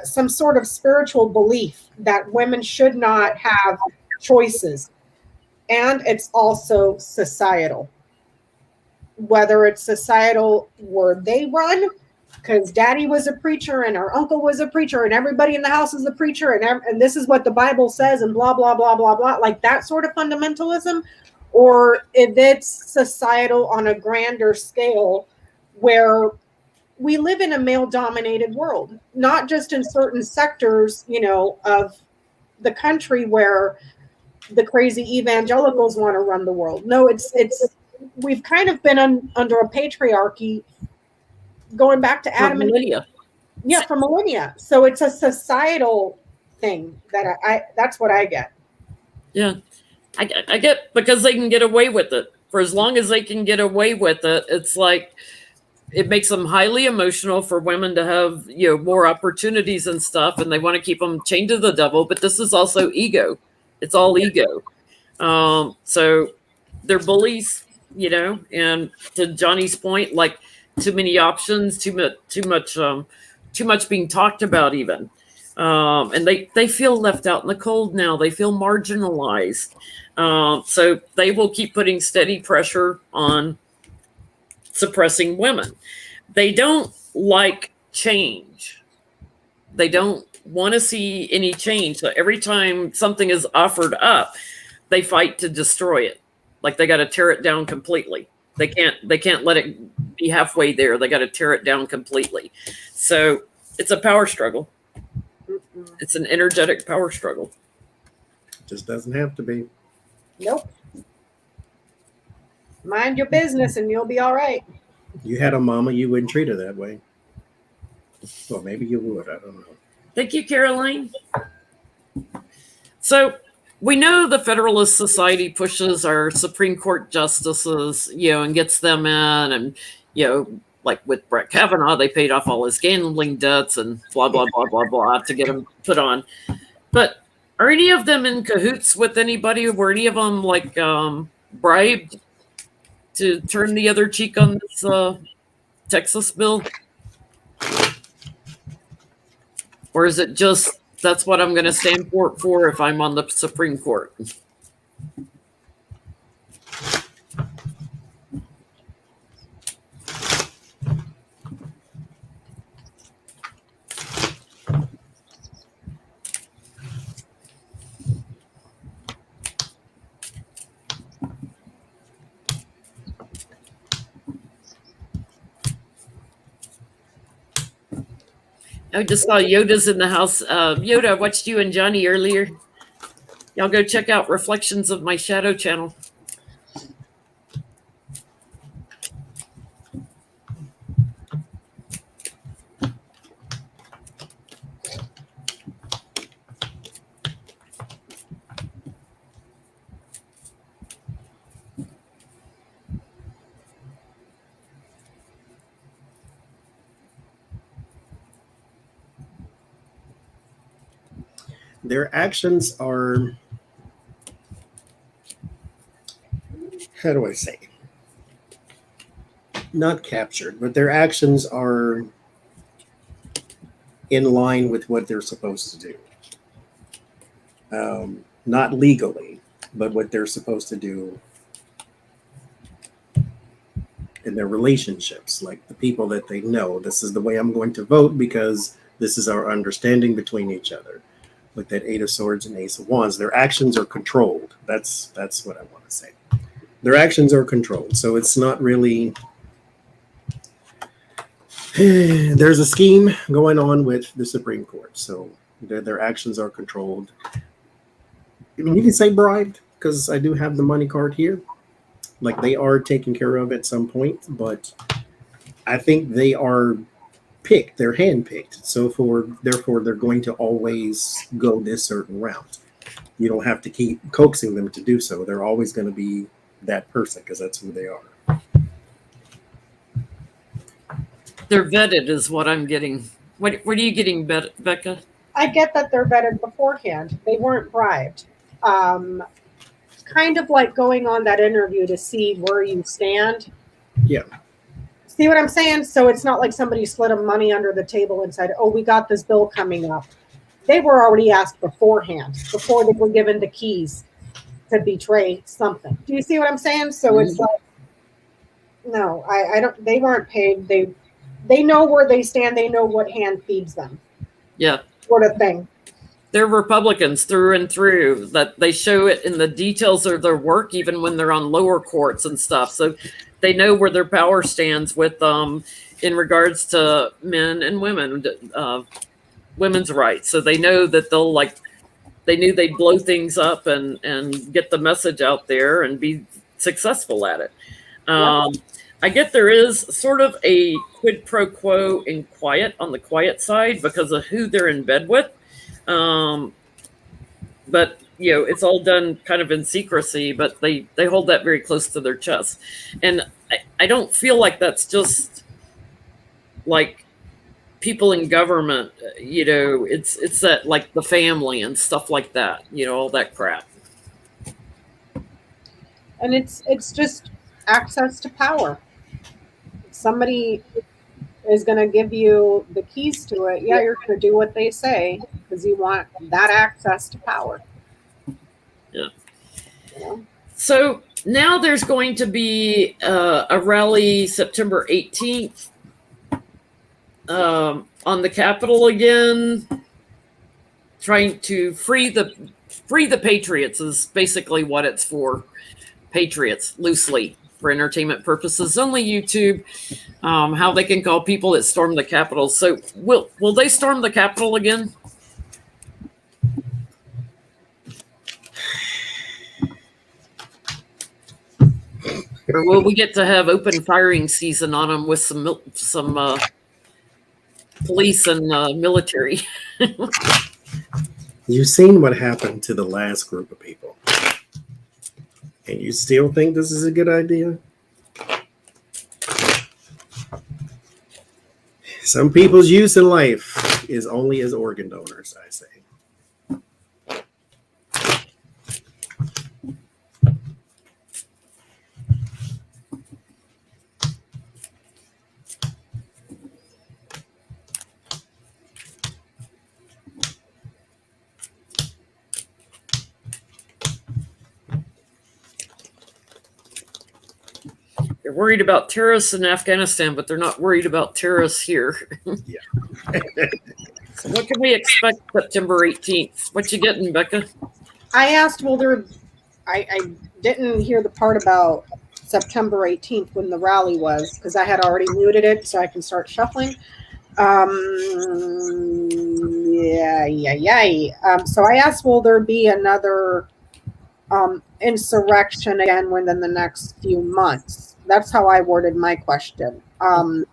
Some sort of spiritual belief that women should not have choices. And it's also societal. Whether it's societal where they run, because daddy was a preacher and our uncle was a preacher and everybody in the house is a preacher and this is what the Bible says and blah, blah, blah, blah, blah, like that sort of fundamentalism, or if it's societal on a grander scale where we live in a male-dominated world, not just in certain sectors, of the country where the crazy evangelicals want to run the world. No, we've kind of been under a patriarchy going back to Adam and Eve. Yeah, for millennia. So it's a societal thing that's what I get. Yeah, I get, because they can get away with it. For as long as they can get away with it, it's like it makes them highly emotional for women to have more opportunities and stuff, and they want to keep them chained to the devil. But this is also ego. It's all ego. So they're bullies, and to Johnny's point, like too many options, too much being talked about even. And they feel left out in the cold now. They feel marginalized. So they will keep putting steady pressure on suppressing women. They don't like change. They don't want to see any change. So every time something is offered up, they fight to destroy it. Like they got to tear it down completely. They can't let it be halfway there. They got to tear it down completely. So it's a power struggle. It's an energetic power struggle. Just doesn't have to be. Nope. Mind your business and you'll be all right. You had a mama, you wouldn't treat her that way. Well, maybe you would. I don't know. Thank you, Caroline. So we know the Federalist Society pushes our Supreme Court justices, and gets them in, and like with Brett Kavanaugh, they paid off all his gambling debts and blah blah blah blah blah to get him put on. But are any of them in cahoots with anybody? Were any of them like bribed to turn the other cheek on this Texas bill? Or is it just that's what I'm going to stand for if I'm on the Supreme Court? I just saw Yoda's in the house. Yoda, I watched you and Johnie earlier. Y'all go check out Reflections of My Shadow channel. Their actions are, how do I say, not captured, but their actions are in line with what they're supposed to do. Not legally, but what they're supposed to do in their relationships, like the people that they know. This is the way I'm going to vote because this is our understanding between each other. With that Eight of Swords and Ace of Wands, their actions are controlled. That's what I want to say. Their actions are controlled. So it's not really, there's a scheme going on with the Supreme Court. So their actions are controlled. I mean, you can say bribed because I do have the money card here. Like they are taken care of at some point, but I think they are picked, they're handpicked. So therefore they're going to always go this certain route. You don't have to keep coaxing them to do so. They're always going to be that person because that's who they are. They're vetted is what I'm getting. What are you getting, Becca? I get that they're vetted beforehand. They weren't bribed. Kind of like going on that interview to see where you stand. Yeah. See what I'm saying? So it's not like somebody slid them money under the table and said, oh, we got this bill coming up. They were already asked beforehand, before they were given the keys to betray something. Do you see what I'm saying? So it's like, no, I don't, they weren't paid. They know where they stand. They know what hand feeds them. Yeah. Sort of thing. They're Republicans through and through, that they show it in the details of their work, even when they're on lower courts and stuff. So they know where their power stands with in regards to men and women, women's rights. So they know that they knew they'd blow things up and get the message out there and be successful at it. I get there is sort of a quid pro quo on the quiet side because of who they're in bed with. But it's all done kind of in secrecy, but they hold that very close to their chest. And I don't feel like that's just like people in government, it's that like the family and stuff like that, all that crap. And it's just access to power. If somebody is going to give you the keys to it, yeah, you're going to do what they say because you want that access to power. Yeah. So now there's going to be a rally September 18th on the Capitol again, trying to free the patriots is basically what it's for. patriots loosely for entertainment purposes, only YouTube, how they can call people that stormed the Capitol. So will they storm the Capitol again? Or will we get to have open firing season on them with some police and military? You've seen what happened to the last group of people. And you still think this is a good idea? Some people's use in life is only as organ donors, I say. They're worried about terrorists in Afghanistan, but they're not worried about terrorists here. Yeah. So what can we expect September 18th? What you getting, Becca? I asked, I didn't hear the part about September 18th when the rally was, because I had already muted it so I can start shuffling. So I asked, will there be another insurrection again within the next few months? That's how I worded my question. I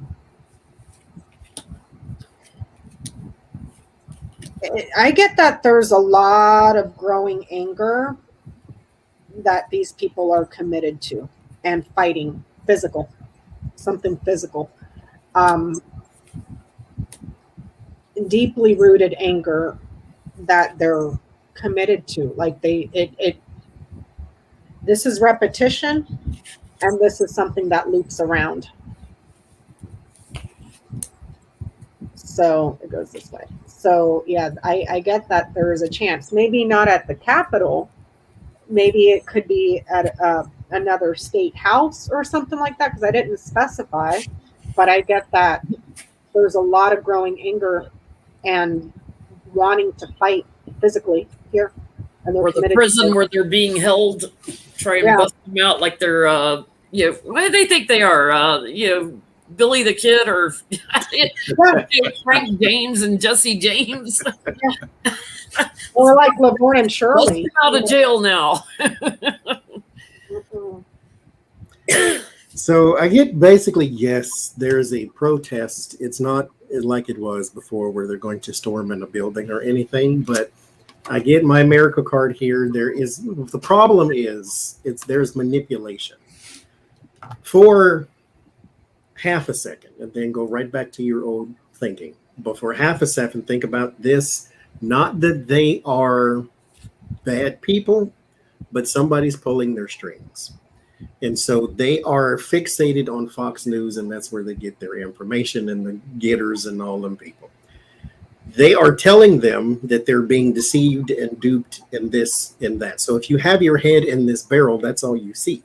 get that there's a lot of growing anger that these people are committed to and fighting something physical. Deeply rooted anger that they're committed to. Like this is repetition, and this is something that loops around. So it goes this way. So yeah, I get that there is a chance. Maybe not at the Capitol. Maybe it could be at another state house or something like that, because I didn't specify. But I get that there's a lot of growing anger and wanting to fight physically here. And Or the prison where they're being held, try and bust them out like they're, what do they think they are? Billy the Kid or Frank James and Jesse James. Or like Laverne and Shirley. Out of jail now. So I get basically, yes, there's a protest. It's not like it was before where they're going to storm in a building or anything, but I get my America card here. The problem is there's manipulation for half a second, and then go right back to your old thinking. But for half a second, think about this, not that they are bad people, but somebody's pulling their strings. And so they are fixated on Fox News, and that's where they get their information, and the getters and all them people. They are telling them that they're being deceived and duped in this and that. So if you have your head in this barrel, that's all you see.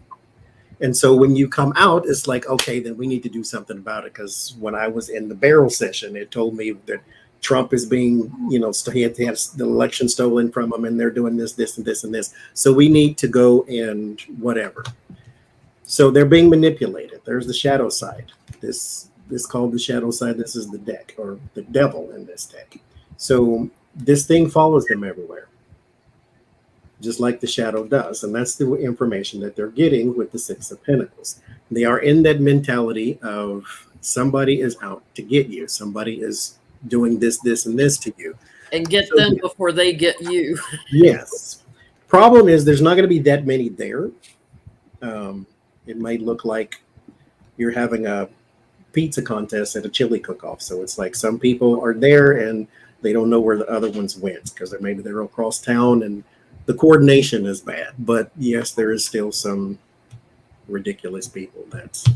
And so when you come out, it's like, okay, then we need to do something about it. Because when I was in the barrel session, it told me that Trump is being, he had to have the election stolen from him, and they're doing this, and this, and this. So we need to go and whatever. So they're being manipulated. There's the shadow side. This is called the shadow side. This is the deck, or the devil in this deck. So this thing follows them everywhere, just like the shadow does. And that's the information that they're getting with the Six of Pentacles. They are in that mentality of somebody is out to get you. Somebody is doing this, and this to you. And get them before they get you. Yes. Problem is there's not going to be that many there. It might look like you're having a pizza contest at a chili cook-off. So it's like some people are there and they don't know where the other ones went because maybe they're across town and the coordination is bad. But yes, there is still some ridiculous people. That's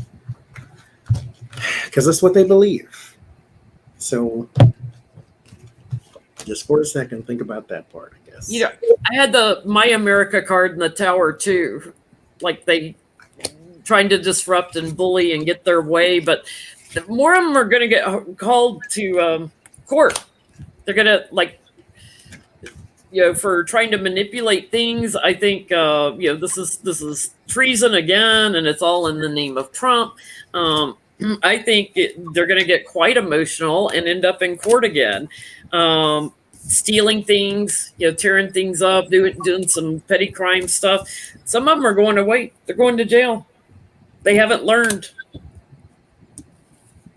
because that's what they believe. So just for a second, think about that part, I guess. I had the My America card in the tower too. Like they trying to disrupt and bully and get their way, but more of them are going to get called to court. They're going to for trying to manipulate things. I think this is treason again, and it's all in the name of Trump. I think they're going to get quite emotional and end up in court again, stealing things, tearing things up, doing some petty crime stuff. Some of them are going away. They're going to jail. They haven't learned.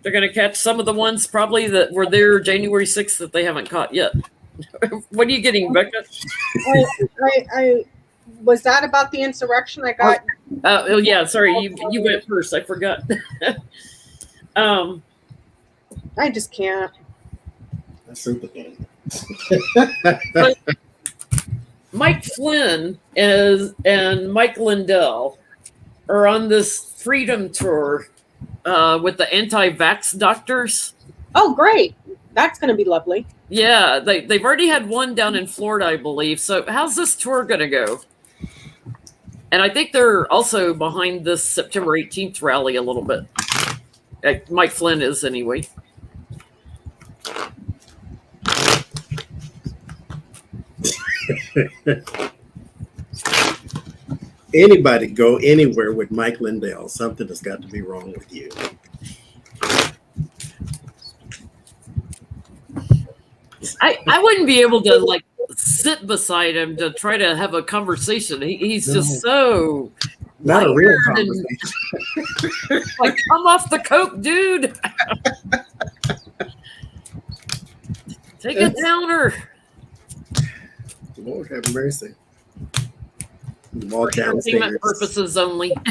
They're going to catch some of the ones probably that were there January 6th that they haven't caught yet. What are you getting, Becca? I was that about the insurrection I got? Oh yeah, sorry, you went first. I forgot. I just can't. That's super game. Mike Flynn and Mike Lindell are on this freedom tour with the anti-vax doctors. Oh, great. That's going to be lovely. Yeah, they've already had one down in Florida, I believe. So how's this tour going to go? And I think they're also behind this September 18th rally a little bit. Mike Flynn is anyway. Anybody go anywhere with Mike Lindell, something has got to be wrong with you. I wouldn't be able to sit beside him to try to have a conversation. He's just so not a real and, conversation. Come off the coke, dude. Take a downer. Lord have mercy. Walk For entertainment purposes only. I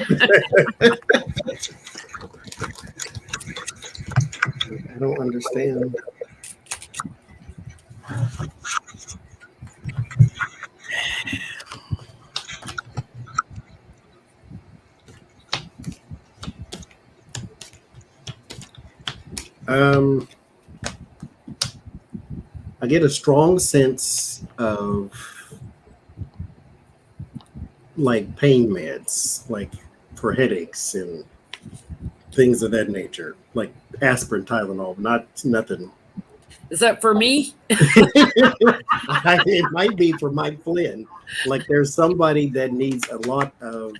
don't understand. I get a strong sense of pain meds, for headaches and things of that nature, like aspirin, Tylenol, nothing. Is that for me? It might be for Mike Flynn. There's somebody that needs a lot of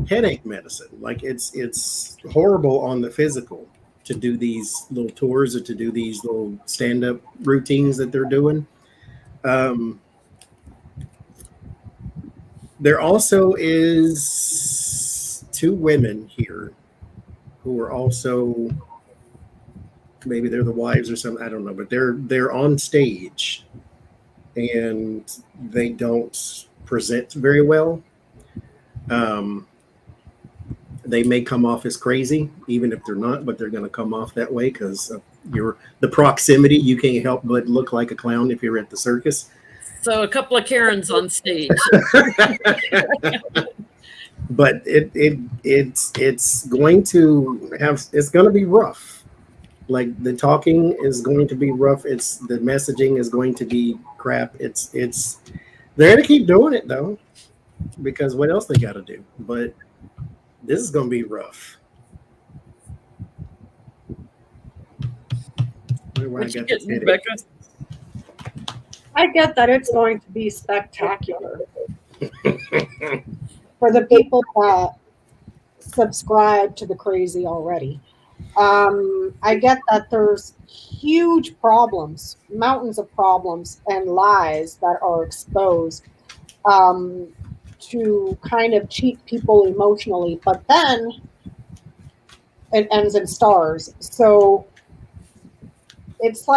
headache medicine. It's horrible on the physical to do these little tours or to do these little stand-up routines that they're doing. There also is 2 women here who are also, maybe they're the wives or something, I don't know, but they're on stage and they don't present very well. They may come off as crazy, even if they're not, but they're going to come off that way because of the proximity. You can't help but look like a clown if you're at the circus. So a couple of Karens on stage. But it's going to be rough. The talking is going to be rough. The messaging is going to be crap. They're going to keep doing it though, because what else they got to do? But this is going to be rough. What you getting, Becca? I get that it's going to be spectacular for the people that subscribe to the crazy already. I get that there's huge problems, mountains of problems and lies that are exposed to kind of cheat people emotionally, but then it ends in stars. So it's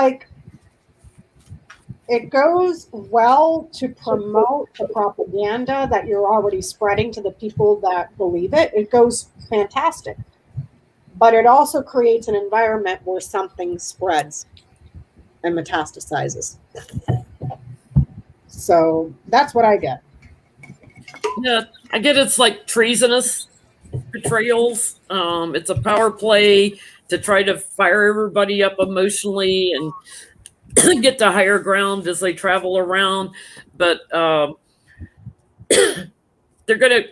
it goes well to promote the propaganda that you're already spreading to the people that believe it. It goes fantastic. But it also creates an environment where something spreads and metastasizes. So that's what I get. Yeah, I get it's treasonous betrayals. It's a power play to try to fire everybody up emotionally and get to higher ground as they travel around. But they're gonna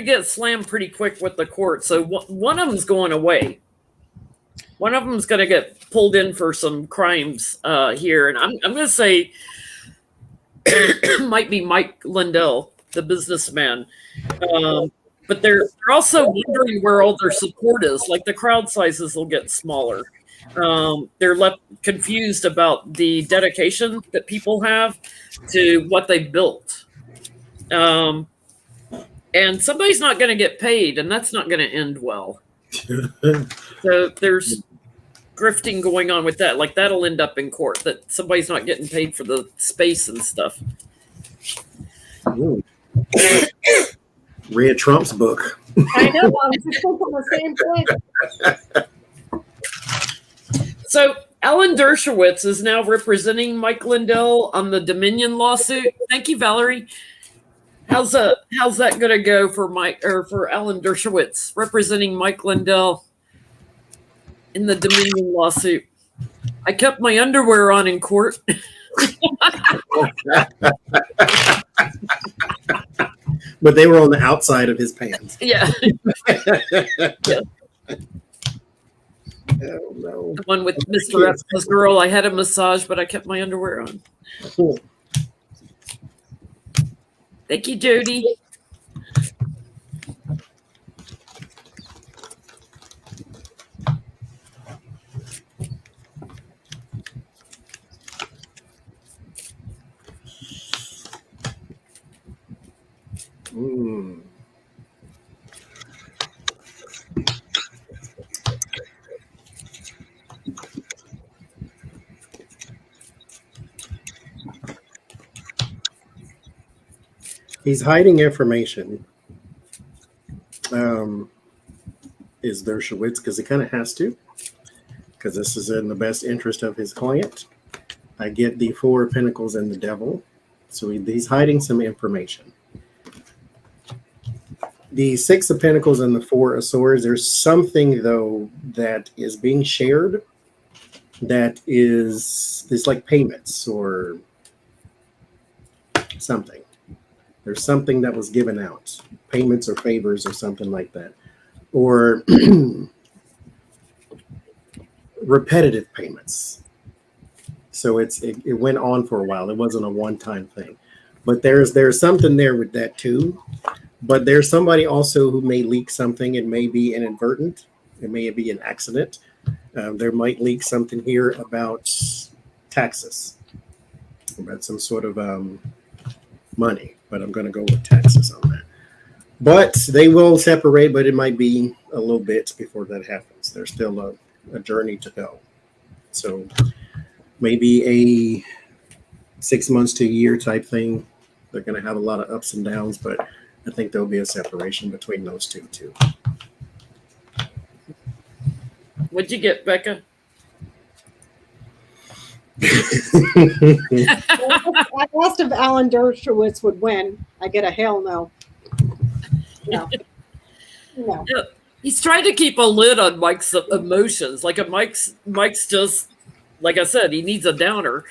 get slammed pretty quick with the court. So one of them's going away. One of them's gonna get pulled in for some crimes here, and I'm gonna say might be Mike Lindell, the businessman. But they're also wondering where all their support is. Like the crowd sizes will get smaller. They're left confused about the dedication that people have to what they built. And somebody's not going to get paid, and that's not going to end well. So there's grifting going on with that. Like that'll end up in court, that somebody's not getting paid for the space and stuff. Read Trump's book. I know. I was just thinking the same thing. So Alan Dershowitz is now representing Mike Lindell on the Dominion lawsuit. Thank you, Valerie. How's that going to go for for Alan Dershowitz representing Mike Lindell in the Dominion lawsuit? I kept my underwear on in court. But they were on the outside of his pants. Yeah. Yeah. Oh, no. The one with Mr. F's girl. I had a massage, but I kept my underwear on. Cool. Thank you, Jody. He's hiding information. Is Dershowitz, because he kind of has to, because this is in the best interest of his client. I get the Four of Pentacles and the Devil. So he's hiding some information. The Six of Pentacles and the Four of Swords, there's something, though, that is being shared that is like payments or something. There's something that was given out, payments or favors or something like that. Or repetitive payments. So it went on for a while. It wasn't a one-time thing. But there's something there with that too. But there's somebody also who may leak something. It may be inadvertent. It may be an accident. There might leak something here about taxes, about some sort of money. But I'm going to go with taxes on that. But they will separate, but it might be a little bit before that happens. There's still a journey to go. So maybe a 6 months to a year type thing. They're going to have a lot of ups and downs, but I think there'll be a separation between those two too. What'd you get, Becca? I asked if Alan Dershowitz would win. I get a hell no. No. No. Yeah, he's trying to keep a lid on Mike's emotions. Like Mike's just, like I said, he needs a downer.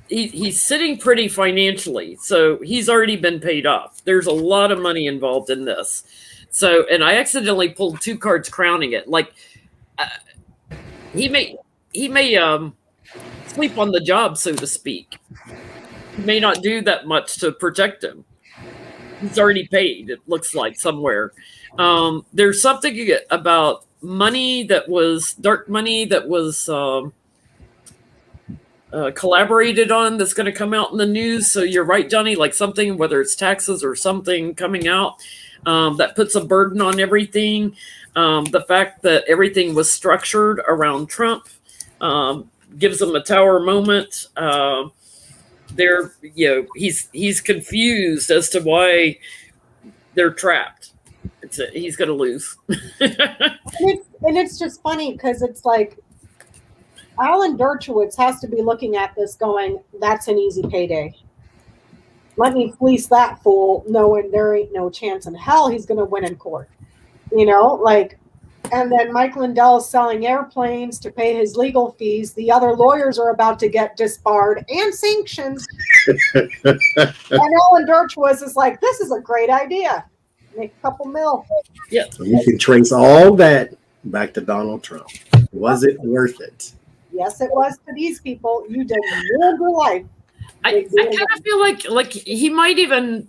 He's sitting pretty financially, so he's already been paid off. There's a lot of money involved in this. So, and I accidentally pulled 2 cards crowning it. Like he may sleep on the job, so to speak. He may not do that much to protect him. He's already paid, it looks like, somewhere. There's something about money that was dark money that was collaborated on that's going to come out in the news. So you're right, Johnny, like something, whether it's taxes or something coming out that puts a burden on everything. The fact that everything was structured around Trump gives them a tower moment. He's confused as to why they're trapped. He's going to lose. And it's just funny because it's like Alan Dershowitz has to be looking at this going, that's an easy payday. Let me fleece that fool, knowing there ain't no chance in hell he's going to win in court. You know, like, and then Mike Lindell's selling airplanes to pay his legal fees. The other lawyers are about to get disbarred and sanctioned. And Alan Dershowitz is like, this is a great idea. Make a couple mil. Yeah. So you can trace all that back to Donald Trump. Was it worth it? Yes, it was to these people. You did ruin your life. I kind of feel like he might even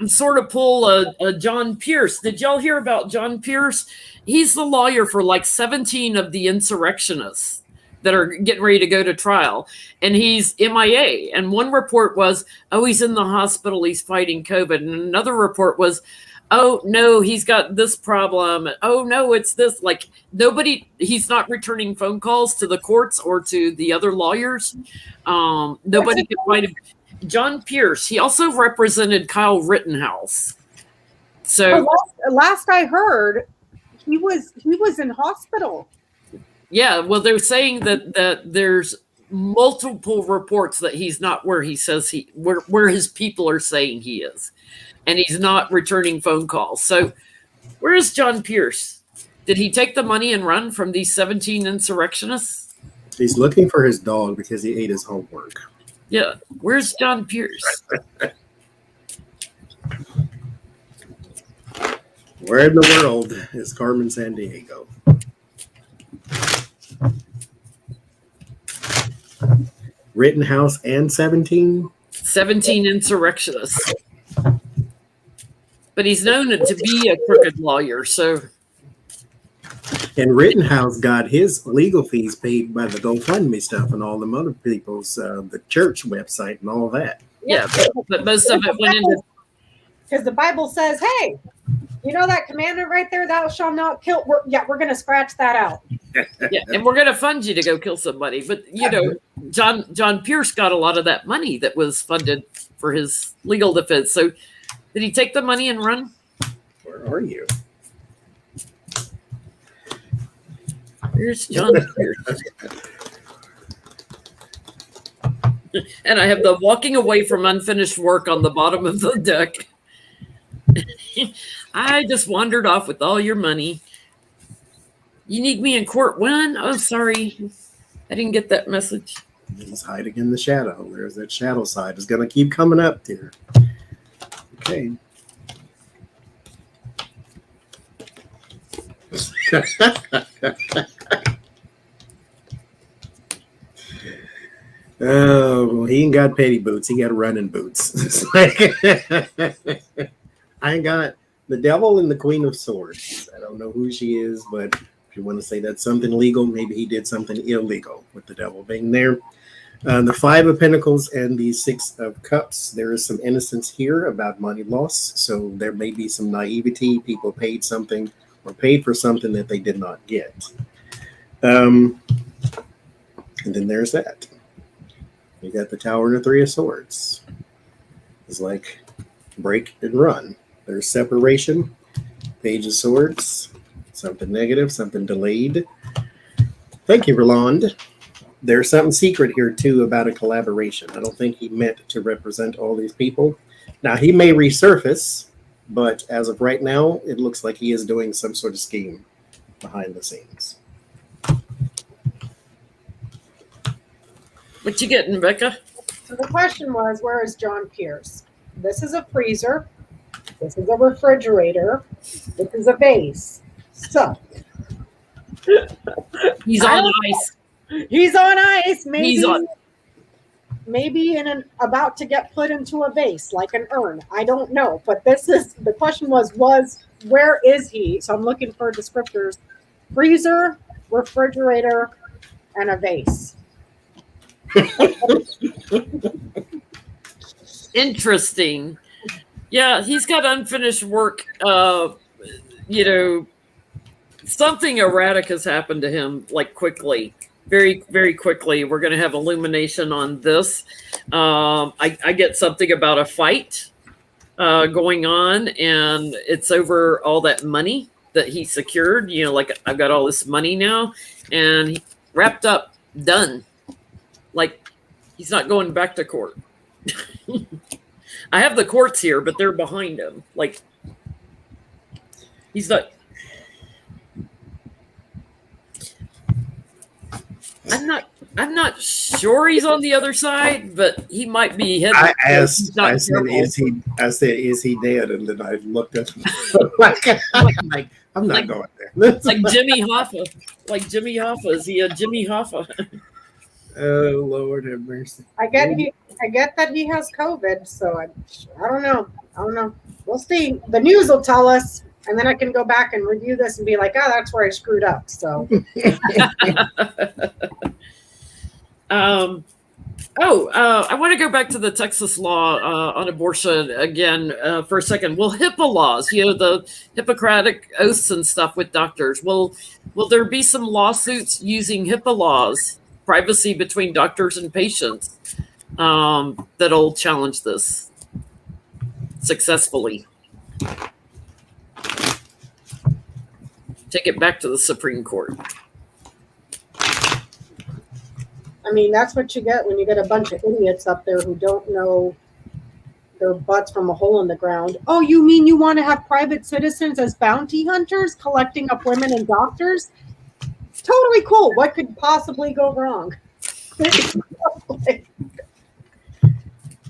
sort of pull a John Pierce. Did y'all hear about John Pierce? He's the lawyer for like 17 of the insurrectionists that are getting ready to go to trial, and he's MIA. And one report was, oh, he's in the hospital, he's fighting COVID. And another report was, oh no, he's got this problem. Oh no, it's this. Like he's not returning phone calls to the courts or to the other lawyers. Nobody could find him. John Pierce. He also represented Kyle Rittenhouse. So last I heard, he was in hospital. Yeah, well, they're saying that there's multiple reports that he's not where he says where his people are saying he is, and he's not returning phone calls. So, where is John Pierce? Did he take the money and run from these 17 insurrectionists? He's looking for his dog because he ate his homework. Yeah, where's John Pierce? Where in the world is Carmen Sandiego? Rittenhouse and 17 insurrectionists. But he's known to be a crooked lawyer, so. And Rittenhouse got his legal fees paid by the GoFundMe stuff and all them other people's, the church website and all that. Yeah, but most of it went into. Because the Bible says, hey, you know that commandment right there, thou shalt not kill. We're going to scratch that out. Yeah, and we're going to fund you to go kill somebody. But, John Pierce got a lot of that money that was funded for his legal defense. So did he take the money and run? Where are you? Here's John Pierce. And I have the walking away from unfinished work on the bottom of the deck. I just wandered off with all your money. You need me in court when? Oh, sorry. I didn't get that message. He's hiding in the shadow. There's that shadow side. It's going to keep coming up here. Okay. Oh, well, he ain't got petty boots. He got running boots. It's like, I ain't got the devil and the Queen of Swords. I don't know who she is, but if you want to say that's something legal, maybe he did something illegal with the devil being there. The Five of Pentacles and the Six of Cups. There is some innocence here about money loss. So there may be some naivety. People paid something or paid for something that they did not get. And then there's that. You got the Tower and the Three of Swords. It's like break and run. There's separation. Page of Swords. Something negative, something delayed. Thank you, Roland. There's something secret here, too, about a collaboration. I don't think he meant to represent all these people. Now, he may resurface, but as of right now, it looks like he is doing some sort of scheme behind the scenes. What you getting, Becca? So the question was, where is John Pierce? This is a freezer. This is a refrigerator. This is a vase. So he's on ice. He's on ice. Maybe about to get put into a vase, like an urn. I don't know. But the question was where is he? So I'm looking for descriptors. Freezer, refrigerator, and a vase. Interesting. Yeah, he's got unfinished work. Something erratic has happened to him, like quickly, very, very quickly. We're going to have illumination on this. I get something about a fight going on, and it's over all that money that he secured. Like I've got all this money now, and he wrapped up, done. Like he's not going back to court. I have the courts here, but they're behind him. Like he's not. I'm not sure he's on the other side, but he might be hidden. I said, is he dead? And then I looked at him I'm not going there. Like Jimmy Hoffa. Like Jimmy Hoffa. Is he a Jimmy Hoffa? Oh, Lord have mercy. I get he I get that he has COVID, so I don't know. I don't know. We'll see. The news will tell us, and then I can go back and review this and be like, oh, that's where I screwed up. So. I want to go back to the Texas law on abortion again for a second. Well, HIPAA laws, the Hippocratic oaths and stuff with doctors. Will there be some lawsuits using HIPAA laws, privacy between doctors and patients, that'll challenge this successfully? Take it back to the Supreme Court. I mean, that's what you get when you get a bunch of idiots up there who don't know their butts from a hole in the ground. Oh, you mean you want to have private citizens as bounty hunters collecting up women and doctors? Totally cool. What could possibly go wrong?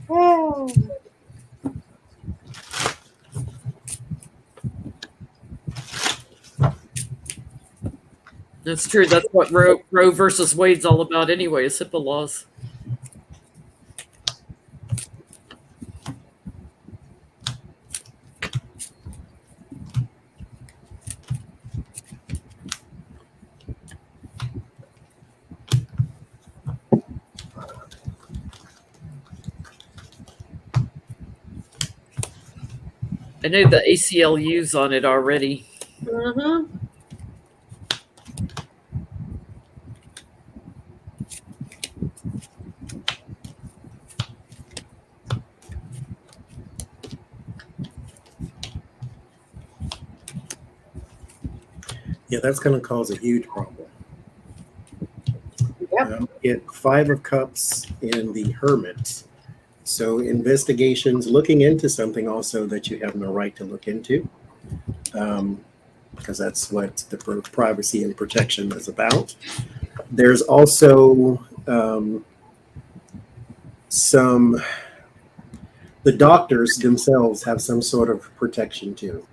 Oh. That's true. That's what Roe versus Wade's all about anyway, is HIPAA laws. I know the ACLU's on it already. Mm-hmm. Yeah, that's going to cause a huge problem. Yep. Get 5 of Cups in the Hermit. So investigations, looking into something also that you have no right to look into, because that's what the privacy and protection is about. There's also the doctors themselves have some sort of protection too.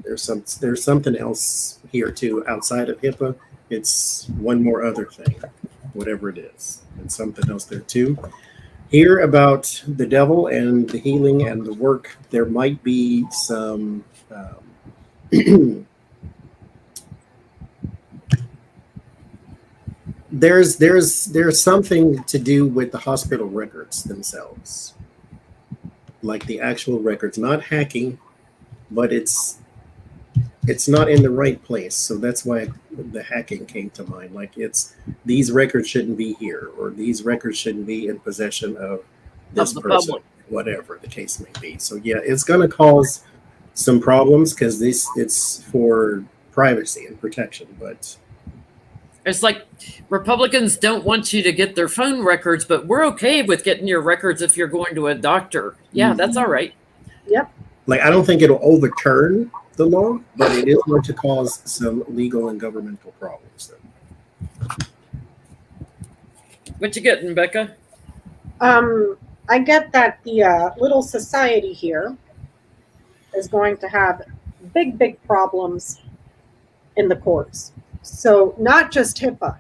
There's something else here too outside of HIPAA. It's one more other thing, whatever it is, and something else there too. Hear about the devil and the healing and the work. There might be some there's something to do with the hospital records themselves, like the actual records, not hacking, but it's not in the right place. So that's why the hacking came to mind. Like, it's these records shouldn't be here, or these records shouldn't be in possession of this person, whatever the case may be. So yeah, it's going to cause some problems because it's for privacy and protection. But it's like Republicans don't want you to get their phone records, but we're okay with getting your records if you're going to a doctor. Yeah, that's all right. Yep. Like, I don't think it'll overturn the law, but it is going to cause some legal and governmental problems. What you getting, Becca? I get that the little society here is going to have big problems in the courts. So not just HIPAA,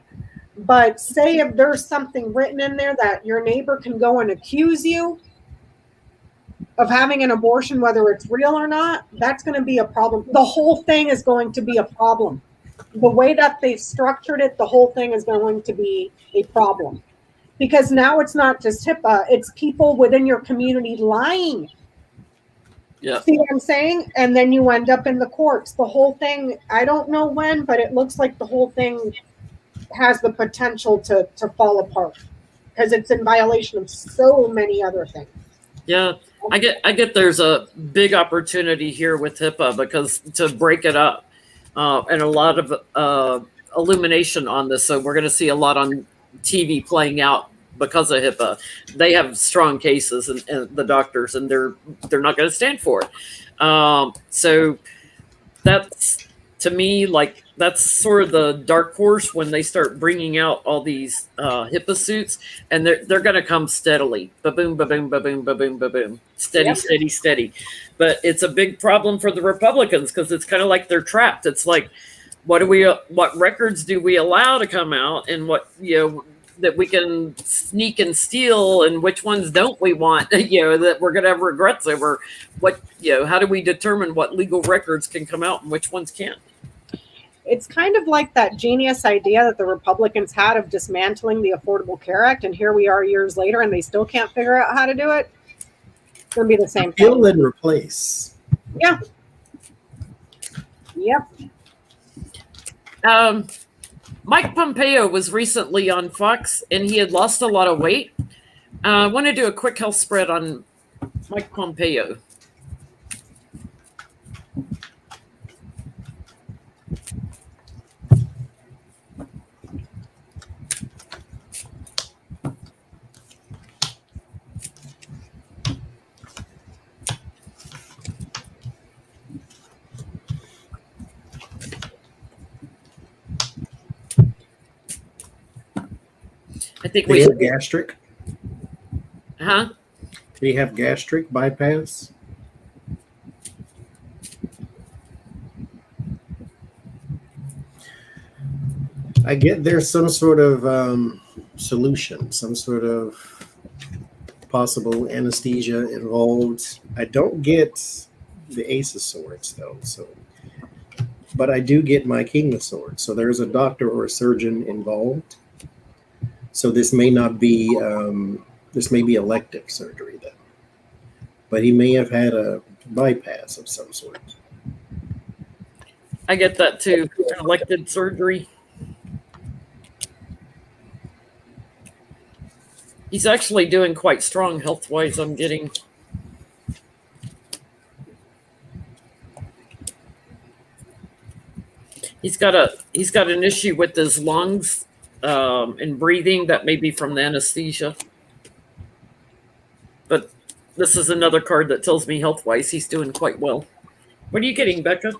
but say if there's something written in there that your neighbor can go and accuse you of having an abortion, whether it's real or not, that's going to be a problem. The whole thing is going to be a problem. The way that they've structured it, the whole thing is going to be a problem. Because now it's not just HIPAA, it's people within your community lying. Yeah. See what I'm saying? And then you end up in the courts. The whole thing, I don't know when, but it looks like the whole thing has the potential to fall apart because it's in violation of so many other things. Yeah, I get there's a big opportunity here with HIPAA because to break it up and a lot of illumination on this. So we're going to see a lot on TV playing out because of HIPAA. They have strong cases and the doctors, and they're not going to stand for it. So that's, to me, like, that's sort of the dark horse when they start bringing out all these HIPAA suits, and they're going to come steadily, ba-boom, ba-boom, ba-boom, ba-boom, ba-boom, steady, yep. steady. But it's a big problem for the Republicans because it's kind of like they're trapped. It's like, what records do we allow to come out, and what that we can sneak and steal, and which ones don't we want, that we're going to have regrets over. What, how do we determine what legal records can come out and which ones can't? It's kind of like that genius idea that the Republicans had of dismantling the Affordable Care Act, and here we are years later and they still can't figure out how to do it. It's going to be the same thing. Fill and replace. Yeah. Yep. Mike Pompeo was recently on Fox, and he had lost a lot of weight. I want to do a quick health spread on Mike Pompeo. I think we have gastric. Huh? Do we have gastric bypass? I get there's some sort of solution, some sort of possible anesthesia involved. I don't get the Ace of Swords though, but I do get my King of Swords. So there's a doctor or a surgeon involved. So this may not be, this may be elective surgery then. But he may have had a bypass of some sort. I get that too, elective surgery. He's actually doing quite strong health-wise, I'm getting. He's got an issue with his lungs. And breathing, that may be from the anesthesia. But this is another card that tells me health-wise he's doing quite well. What are you getting, Becca?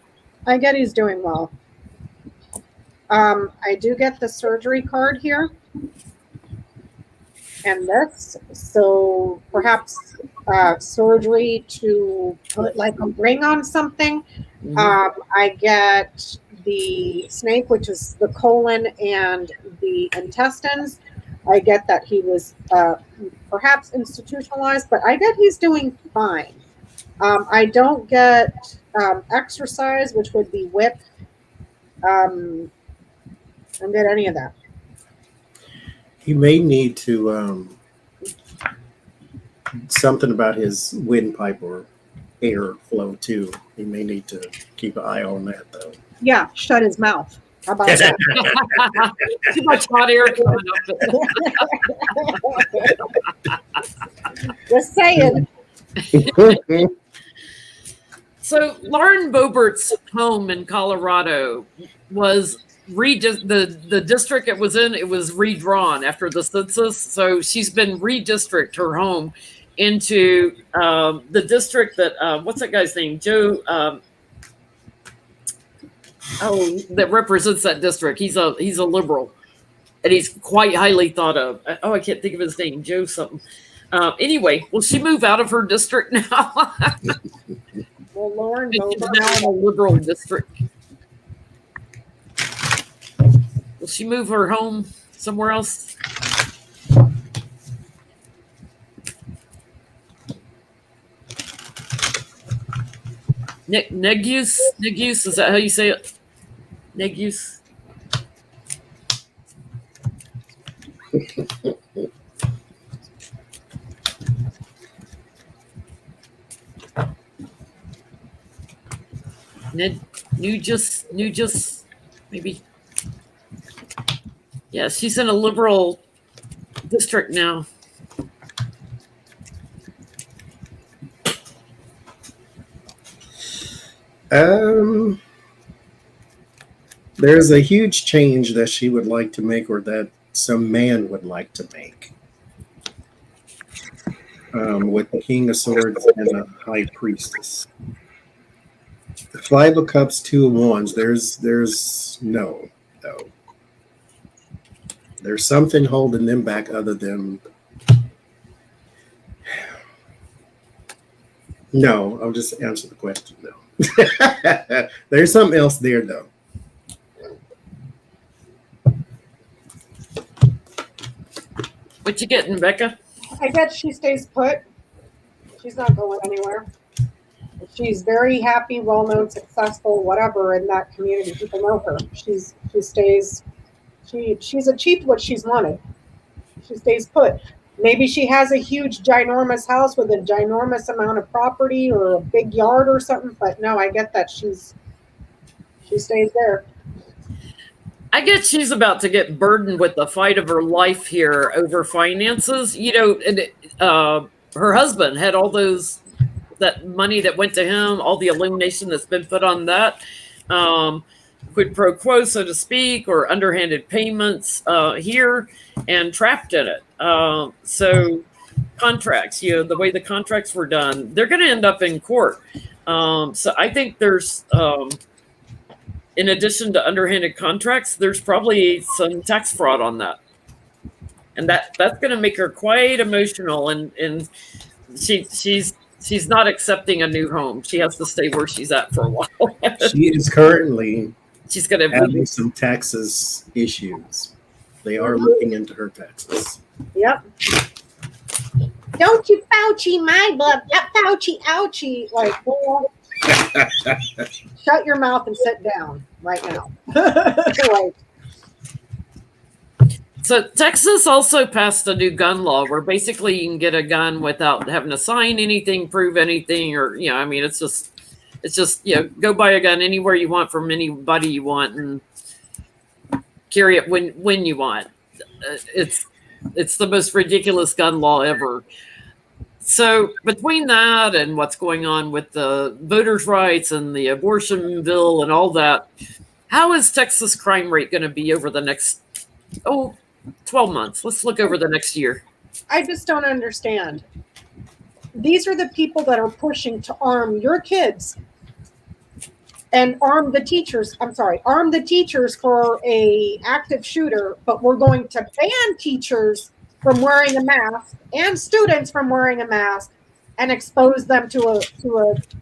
I get he's doing well. I do get the surgery card here. And this, so perhaps surgery to put like a ring on something. Mm-hmm. I get the snake, which is the colon and the intestines. I get that he was perhaps institutionalized, but I get he's doing fine. I don't get exercise, which would be whip. I don't get any of that. He may need to something about his windpipe or air flow too. He may need to keep an eye on that though. Yeah, shut his mouth. How about that? Too much hot air coming up. Just saying. So Lauren Boebert's home in Colorado was the district it was in. It was redrawn after the census, so she's been redistricted her home into the district that what's that guy's name? Joe. That represents that district. He's a liberal, and he's quite highly thought of. I can't think of his name. Joe something. Anyway, will she move out of her district now? Well, Lauren She's now in a liberal district. Will she move her home somewhere else? Negus, is that how you say it? Negus. Nugis, maybe. Yeah, she's in a liberal district now. There's a huge change that she would like to make, or that some man would like to make, with the King of Swords and the High Priestess. The Five of Cups, Two of Wands. There's no, though. There's something holding them back other than. No, I'll just answer the question. No. There's something else there, though. What you getting, Becca? I guess she stays put. She's not going anywhere. She's very happy, well-known, successful, whatever in that community. People know her. She stays. She's achieved what she's wanted. She stays put. Maybe she has a huge, ginormous house with a ginormous amount of property or a big yard or something. But no, I get that she stays there. I guess she's about to get burdened with the fight of her life here over finances. You know, and her husband had all that money that went to him, all the illumination that's been put on that, quid pro quo, so to speak, or underhanded payments here, and trapped in it. So contracts, the way the contracts were done, they're going to end up in court. So I think there's, in addition to underhanded contracts, there's probably some tax fraud on that. And that's going to make her quite emotional. And she's not accepting a new home. She has to stay where she's at for a while. She is currently she's going to having some taxes issues. They are looking into her taxes. Yep. Don't you Fauci my blood. Yep, Fauci, ouchie. Like, well, shut your mouth and sit down right now. Like, so Texas also passed a new gun law where basically you can get a gun without having to sign anything, prove anything, or I mean, it's just go buy a gun anywhere you want from anybody you want and carry it when you want. It's the most ridiculous gun law ever. So between that and what's going on with the voters' rights and the abortion bill and all that, how is Texas crime rate going to be over the next 12 months? Let's look over the next year. I just don't understand. These are the people that are pushing to arm your kids and arm the teachers. Arm the teachers for a active shooter, but we're going to ban teachers from wearing a mask and students from wearing a mask and expose them to a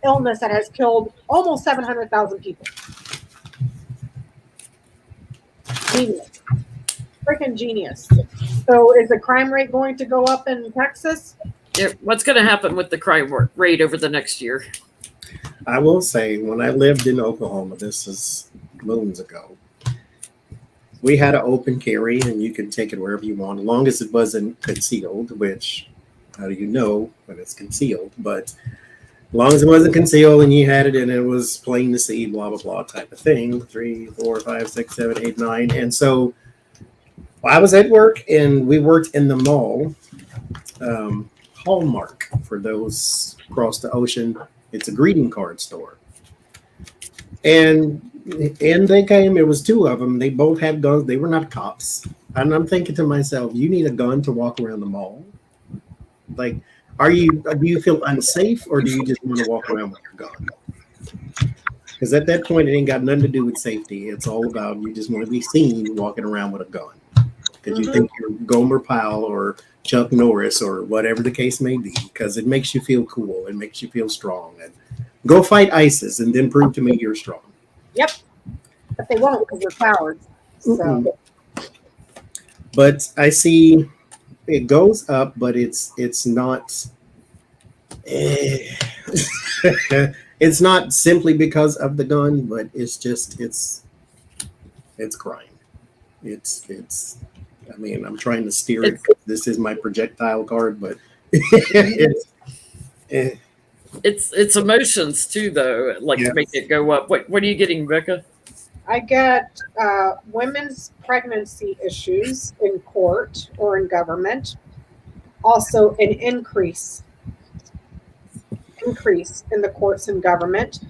illness that has killed almost 700,000 people. Genius. Freaking genius. So is the crime rate going to go up in Texas? What's going to happen with the crime rate over the next year? I will say, when I lived in Oklahoma, this is moons ago, we had an open carry and you could take it wherever you want, as long as it wasn't concealed, which, how do you know when it's concealed? But as long as it wasn't concealed and you had it and it was plain to see, blah, blah, blah type of thing, 3, 4, 5, 6, 7, 8, 9. And so I was at work and we worked in the mall, Hallmark, for those across the ocean. It's a greeting card store. And they came, it was 2 of them. They both had guns. They were not cops. And I'm thinking to myself, you need a gun to walk around the mall? Like, do you feel unsafe or do you just want to walk around with your gun? Because at that point, it ain't got nothing to do with safety. It's all about you just want to be seen walking around with a gun. Because you think you're Gomer Pyle or Chuck Norris or whatever the case may be, because it makes you feel cool. It makes you feel strong. And go fight ISIS and then prove to me you're strong. Yep. But they won't because they're cowards. So. But I see it goes up, but it's not it's not simply because of the gun, but it's just it's crime. It's I mean, I'm trying to steer it. This is my projectile card, but it's emotions too, though, to make it go up. What are you getting, Becca? I get women's pregnancy issues in court or in government. Also, an increase in the courts and government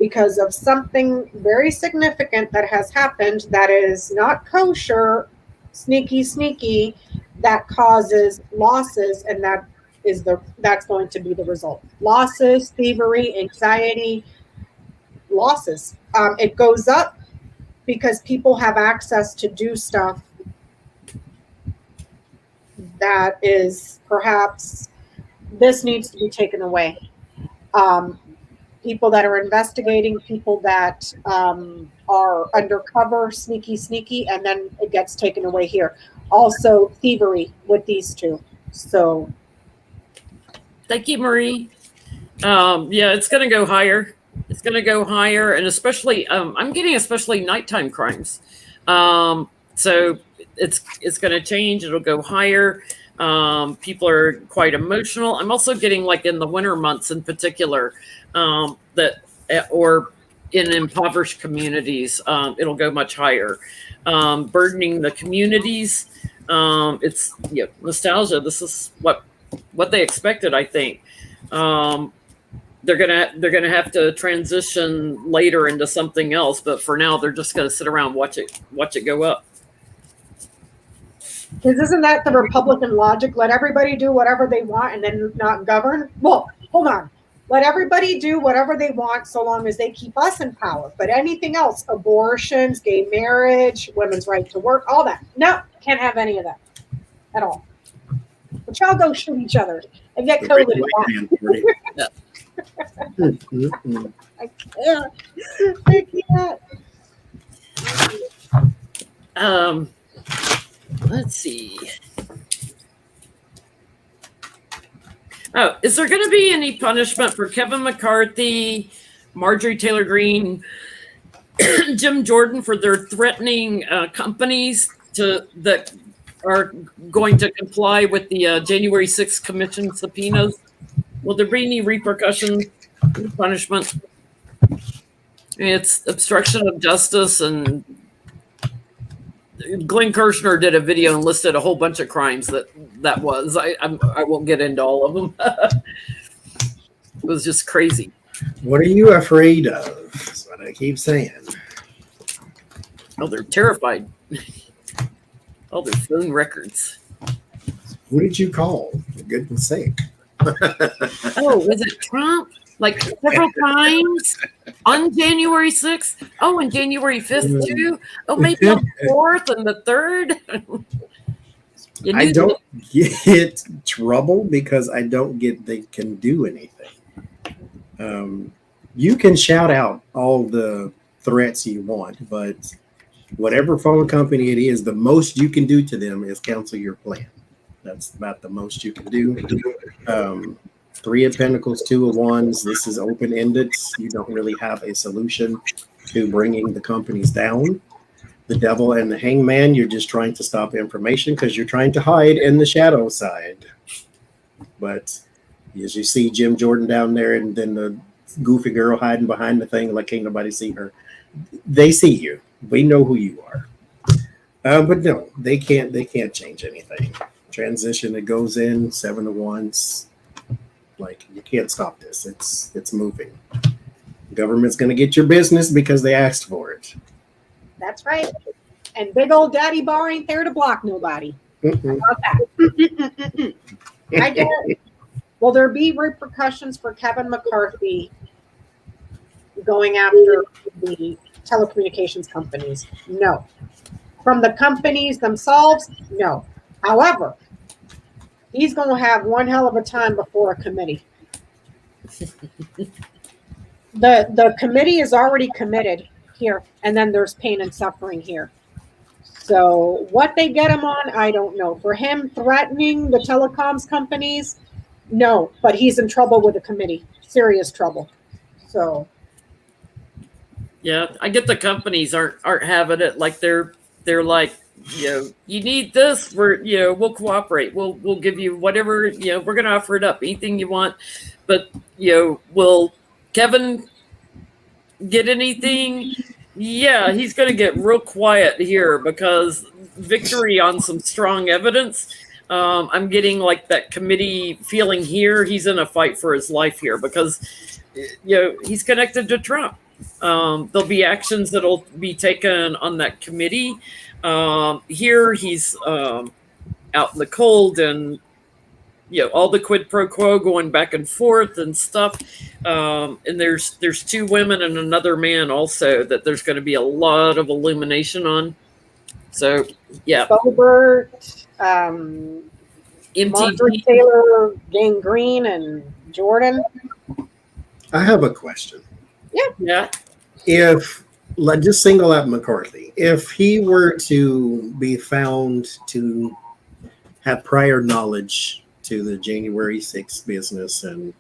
because of something very significant that has happened that is not kosher, sneaky, that causes losses, and that's going to be the result. Losses, thievery, anxiety, losses. It goes up because people have access to do stuff that is perhaps this needs to be taken away. people that are investigating, people that are undercover, sneaky, and then it gets taken away here. Also, thievery with these two. So, Thank you, Marie. Yeah, it's going to go higher. It's going to go higher, and especially I'm getting especially nighttime crimes. So it's going to change. It'll go higher. People are quite emotional. I'm also getting like in the winter months in particular that or in impoverished communities, it'll go much higher. Burdening the communities. It's nostalgia. This is what they expected, I think. They're gonna have to transition later into something else, but for now they're just gonna sit around watch it go up. because isn't that the Republican logic? Let everybody do whatever they want and then not govern. Well, hold on. Let everybody do whatever they want so long as they keep us in power. But anything else, abortions, gay marriage, women's right to work, all that. No, can't have any of that at all. But y'all go shoot each other and get COVID. I can't. Let's see. Oh, is there going to be any punishment for Kevin McCarthy, Marjorie Taylor Greene, Jim Jordan for their threatening companies that are going to comply with the January 6th Commission subpoenas? Will there be any repercussions, punishment? I mean, it's obstruction of justice, and Glenn Kirshner did a video and listed a whole bunch of crimes that was. I won't get into all of them. It was just crazy. What are you afraid of? That's what I keep saying. Oh, they're terrified. All their phone records. Who did you call? For goodness sake. Oh, was it Trump? Like several times on January 6th. Oh, and January 5th too. Oh, maybe on the 4th and the 3rd. I don't get trouble because I don't get they can do anything. You can shout out all the threats you want, but whatever phone company it is, the most you can do to them is cancel your plan. That's about the most you can do. Three of Pentacles, Two of Wands. This is open-ended. You don't really have a solution to bringing the companies down. The Devil and the Hangman, you're just trying to stop information because you're trying to hide in the shadow side. But as you see Jim Jordan down there and then the goofy girl hiding behind the thing like can't nobody see her. They see you. We know who you are. But no, they can't change anything. Transition that goes in, Seven of Wands. Like, you can't stop this. It's moving. Government's going to get your business because they asked for it. That's right. And big old daddy bar ain't there to block nobody. How about that? I get it. Will there be repercussions for Kevin McCarthy going after the telecommunications companies? No. From the companies themselves? No. However, he's going to have one hell of a time before a committee. The committee is already committed here, and then there's pain and suffering here. So what they get him on, I don't know. For him threatening the telecoms companies, no, but he's in trouble with the committee, serious trouble. So yeah, I get the companies aren't having it. Like they're like, you need this, we'll cooperate. We'll give you whatever, we're going to offer it up, anything you want. But, will Kevin get anything? Yeah, he's going to get real quiet here because victory on some strong evidence. I'm getting like that committee feeling here. He's in a fight for his life here because, he's connected to Trump. There'll be actions that'll be taken on that committee. Here he's out in the cold, and all the quid pro quo going back and forth and stuff. And there's two women and another man also that there's going to be a lot of illumination on. So yeah, Bobert, Marjorie Taylor, Green, and Jordan. I have a question. Yeah. If, like, just single out McCarthy, if he were to be found to have prior knowledge to the January 6th business, and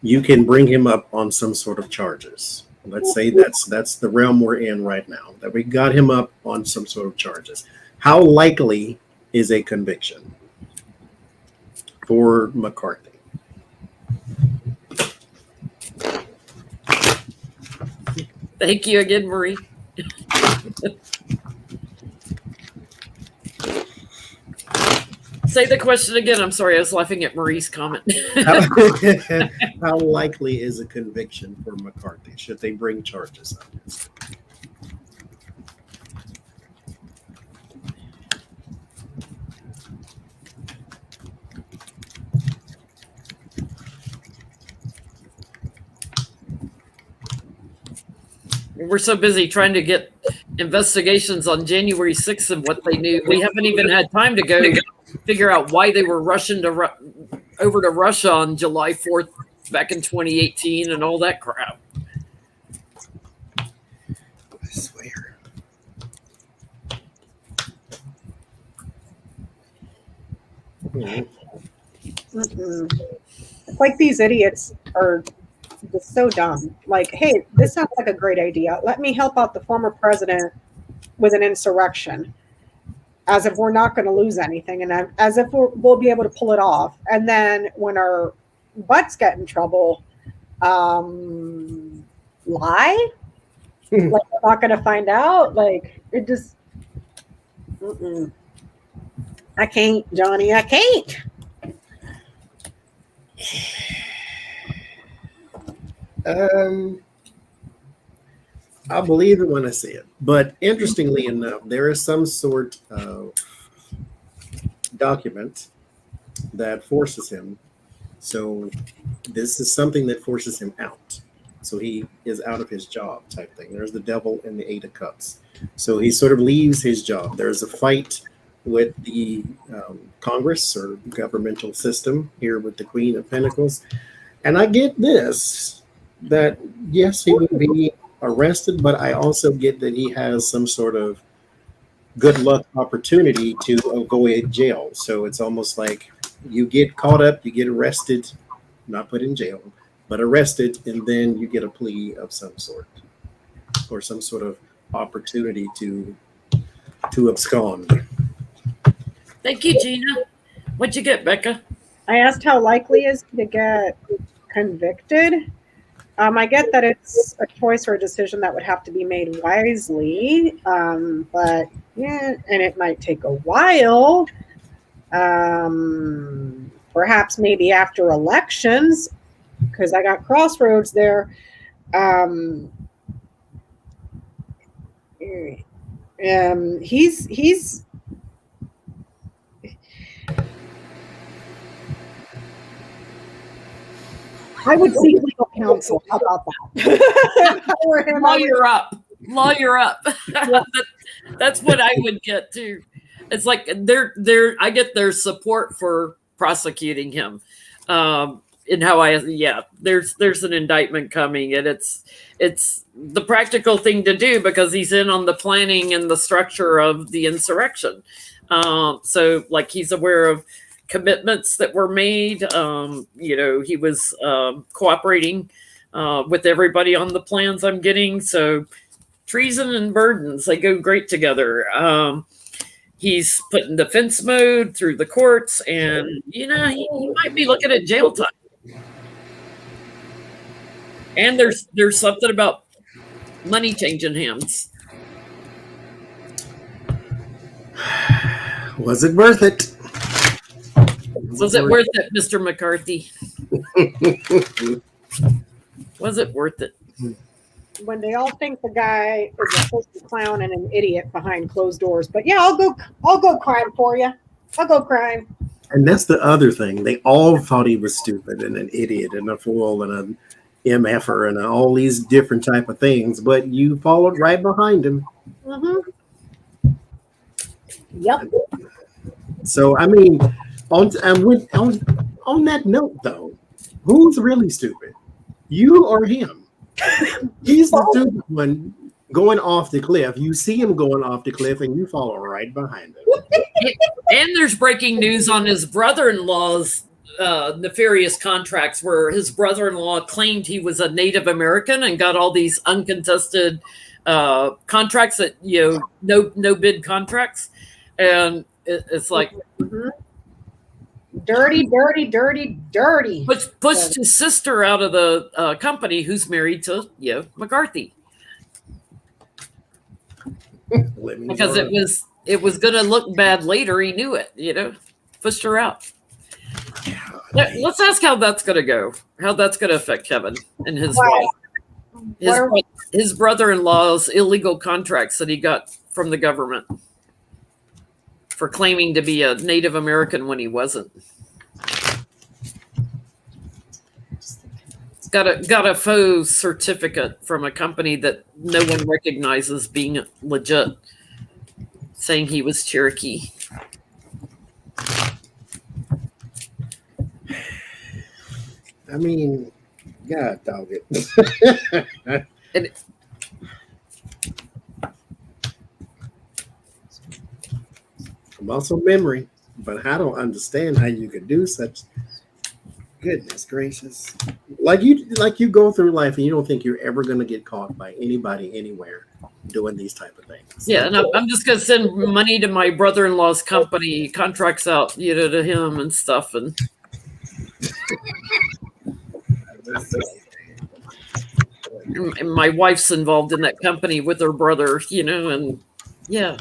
you can bring him up on some sort of charges. Let's say that's the realm we're in right now, that we got him up on some sort of charges. How likely is a conviction for McCarthy? Thank you again, Marie. Say the question again. I'm sorry. I was laughing at Marie's comment. How likely is a conviction for McCarthy? Should they bring charges on this? We're so busy trying to get investigations on January 6th and what they knew. We haven't even had time to go figure out why they were rushing over to Russia on July 4th back in 2018 and all that crap. I swear. It's like these idiots are just so dumb. Like, hey, this sounds like a great idea. Let me help out the former president with an insurrection, as if we're not going to lose anything, and as if we'll be able to pull it off. And then when our butts get in trouble, lie? Like, we're not going to find out? Like, it just... I can't, Johnny. I can't. I'll believe it when I see it. But interestingly enough, there is some sort of document that forces him. So this is something that forces him out. So he is out of his job type thing. There's the devil in the 8 of Cups. So he sort of leaves his job. There's a fight with the Congress or governmental system here with the Queen of Pentacles. And I get this, that yes, he would be arrested, but I also get that he has some sort of good luck opportunity to avoid jail. So it's almost like you get caught up, you get arrested, not put in jail, but arrested, and then you get a plea of some sort or some sort of opportunity to abscond. Thank you, Gina. What'd you get, Becca? I asked how likely is he to get convicted. I get that it's a choice or a decision that would have to be made wisely, but yeah, and it might take a while. Perhaps maybe after elections, because I got crossroads there. He's I would seek legal counsel. How about that? Lawyer up. That's what I would get too. It's like I get their support for prosecuting him. And how there's an indictment coming, and it's the practical thing to do because he's in on the planning and the structure of the insurrection. So like he's aware of commitments that were made. He was cooperating with everybody on the plans I'm getting. So treason and burdens, they go great together. He's put in defense mode through the courts, and he might be looking at jail time. And there's something about money changing hands. Was it worth it? Was it worth it, Mr. McCarthy? Was it worth it? When they all think the guy is a pussy clown and an idiot behind closed doors, but yeah, I'll go crime for you. I'll go crime. And that's the other thing. They all thought he was stupid and an idiot and a fool and an MFer and all these different type of things, but you followed right behind him. Mm-hmm. Yep. So I mean, on that note though, who's really stupid? You or him? He's the stupid one going off the cliff. You see him going off the cliff, and you follow right behind him. And there's breaking news on his brother-in-law's nefarious contracts, where his brother-in-law claimed he was a Native American and got all these uncontested contracts that no bid contracts, and it's like dirty. Pushed his sister out of the company, who's married to McCarthy, because it was going to look bad later. He knew it. Pushed her out. Let's ask how that's going to go. How that's going to affect Kevin and his wife. His brother-in-law's illegal contracts that he got from the government for claiming to be a Native American when he wasn't. Got a faux certificate from a company that no one recognizes being legit, saying he was Cherokee. I mean, God, dog it. And muscle memory, but I don't understand how you could do such. Goodness gracious! Like you go through life and you don't think you're ever going to get caught by anybody anywhere doing these type of things. Yeah, and I'm just going to send money to my brother-in-law's company, contracts out, to him and stuff, and. And my wife's involved in that company with her brother, and yeah.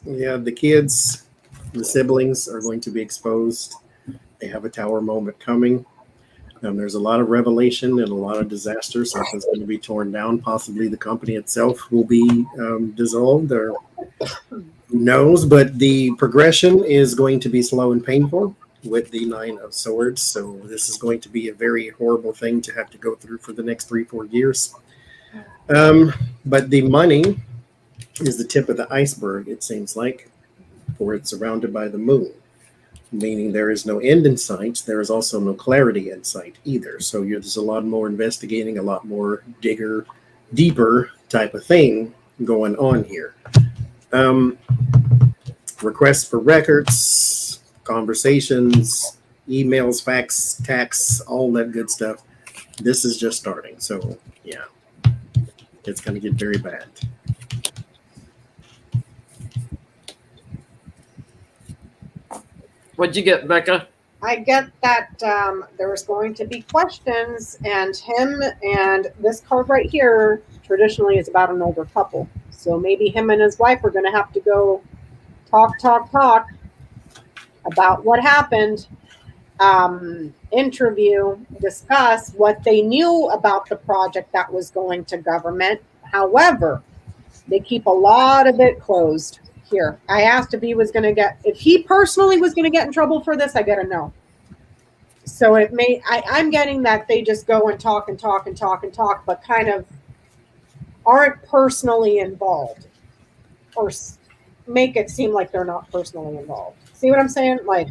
Yeah, the kids, the siblings are going to be exposed. They have a tower moment coming. There's a lot of revelation and a lot of disaster. Something's going to be torn down. Possibly the company itself will be dissolved, or who knows. But the progression is going to be slow and painful with the 9 of Swords. So this is going to be a very horrible thing to have to go through for the next 3-4 years. But the money is the tip of the iceberg, it seems like, for it's surrounded by the moon, meaning there is no end in sight. There is also no clarity in sight either. So there's a lot more investigating, a lot more deeper type of thing going on here. Requests for records, conversations, emails, fax, tax, all that good stuff. This is just starting. So yeah, it's going to get very bad. What'd you get, Becca? I get that there was going to be questions, and him and this card right here traditionally is about an older couple. So maybe him and his wife are going to have to go talk about what happened, interview, discuss what they knew about the project that was going to government. However, they keep a lot of it closed. Here, I asked if he personally was going to get in trouble for this. I get a no. So I'm getting that they just go and talk, but kind of aren't personally involved, or make it seem like they're not personally involved. See what I'm saying? Like,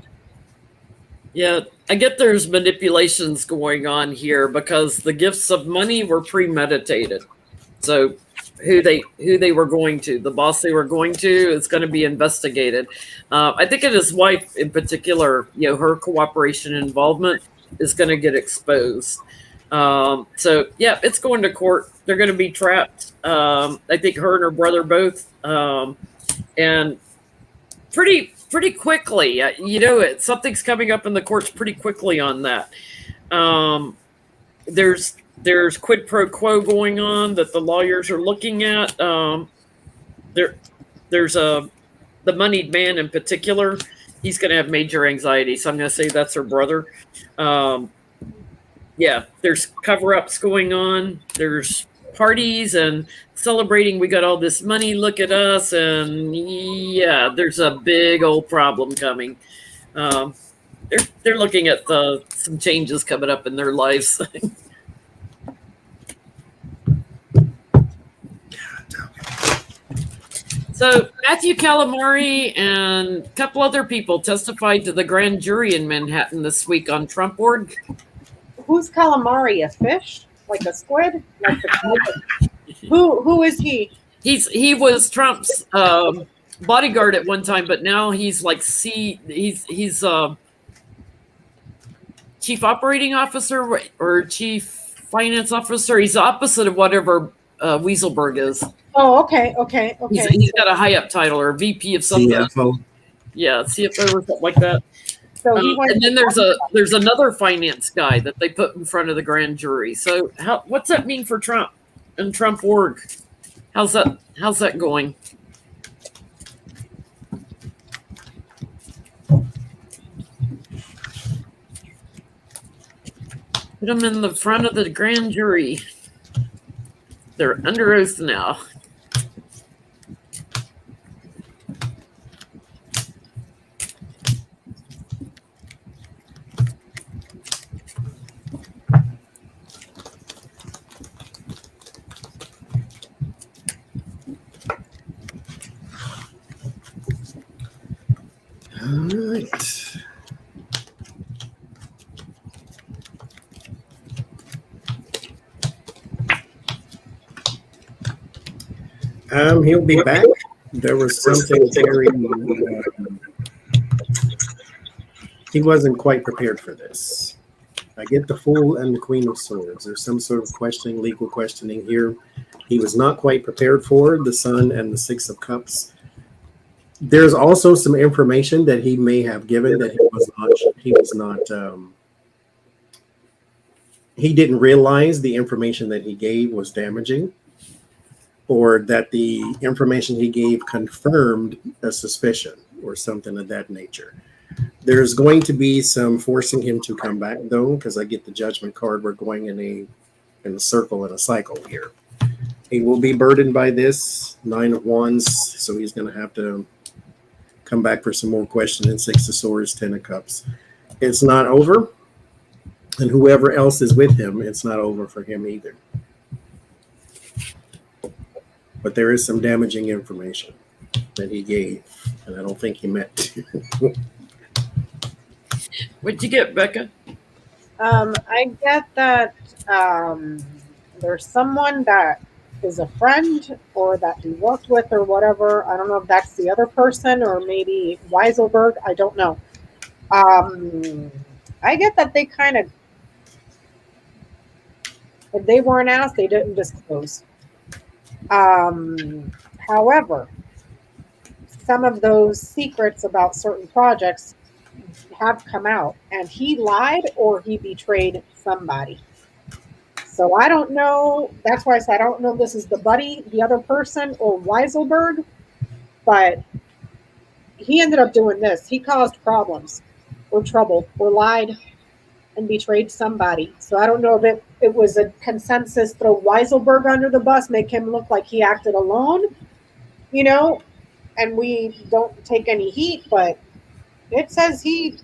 yeah, I get there's manipulations going on here because the gifts of money were premeditated. So who they were going to, the boss they were going to, is going to be investigated. I think in his wife in particular, her cooperation and involvement is going to get exposed. So yeah, it's going to court. They're going to be trapped. I think her and her brother both, and pretty quickly. Something's coming up in the courts pretty quickly on that. There's quid pro quo going on that the lawyers are looking at. There's the moneyed man in particular. He's going to have major anxiety. So I'm going to say that's her brother. Yeah, there's cover-ups going on. There's parties and celebrating. We got all this money. Look at us. And yeah, there's a big old problem coming. They're looking at some changes coming up in their lives. So Matthew Calamari and a couple other people testified to the grand jury in Manhattan this week on Trump org. who's calamari? A fish? Like a squid? Like who is he? He was Trump's bodyguard at one time, but now he's like he's chief operating officer or chief finance officer. He's the opposite of whatever Weaselberg is. Oh, okay. He's got a high up title or VP of something. CFO. Yeah, CFO or something like that. So and then there's another finance guy that they put in front of the grand jury. So what's that mean for Trump and Trump org? How's that going? Put them in the front of the grand jury. They're under oath now. All right. He'll be back. There was something very. He wasn't quite prepared for this. I get the Fool and the Queen of Swords. There's some sort of questioning, legal questioning here. He was not quite prepared for the Sun and the Six of Cups. There's also some information that he may have given that he didn't realize the information that he gave was damaging, or that the information he gave confirmed a suspicion or something of that nature. There's going to be some forcing him to come back, though, because I get the Judgment card. We're going in a circle and a cycle here. He will be burdened by this 9 of Wands, so he's going to have to come back for some more questioning. 6 of Swords, 10 of Cups. It's not over, and whoever else is with him, it's not over for him either. But there is some damaging information that he gave, and I don't think he meant to. What'd you get, Becca? I get that there's someone that is a friend or that he worked with or whatever. I don't know if that's the other person or maybe Weiselberg. I don't know. I get that they kind of, if they weren't asked, they didn't disclose. However, some of those secrets about certain projects have come out, and he lied or he betrayed somebody. So I don't know. That's why I said I don't know if this is the buddy, the other person, or Weiselberg, but he ended up doing this. He caused problems or trouble or lied and betrayed somebody. So I don't know if it was a consensus, throw Weiselberg under the bus, make him look like he acted alone, and we don't take any heat, but it says he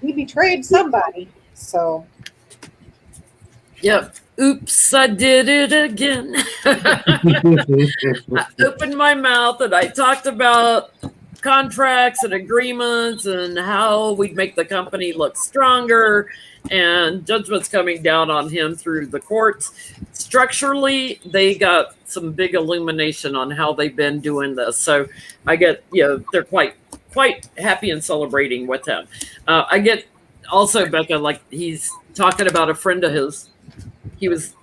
betrayed somebody. So yep. Oops, I did it again. I opened my mouth and I talked about contracts and agreements and how we'd make the company look stronger, and judgment's coming down on him through the courts. Structurally, they got some big illumination on how they've been doing this. So I get, they're quite happy and celebrating with him. I get also, Becca, like he's talking about a friend of his. He was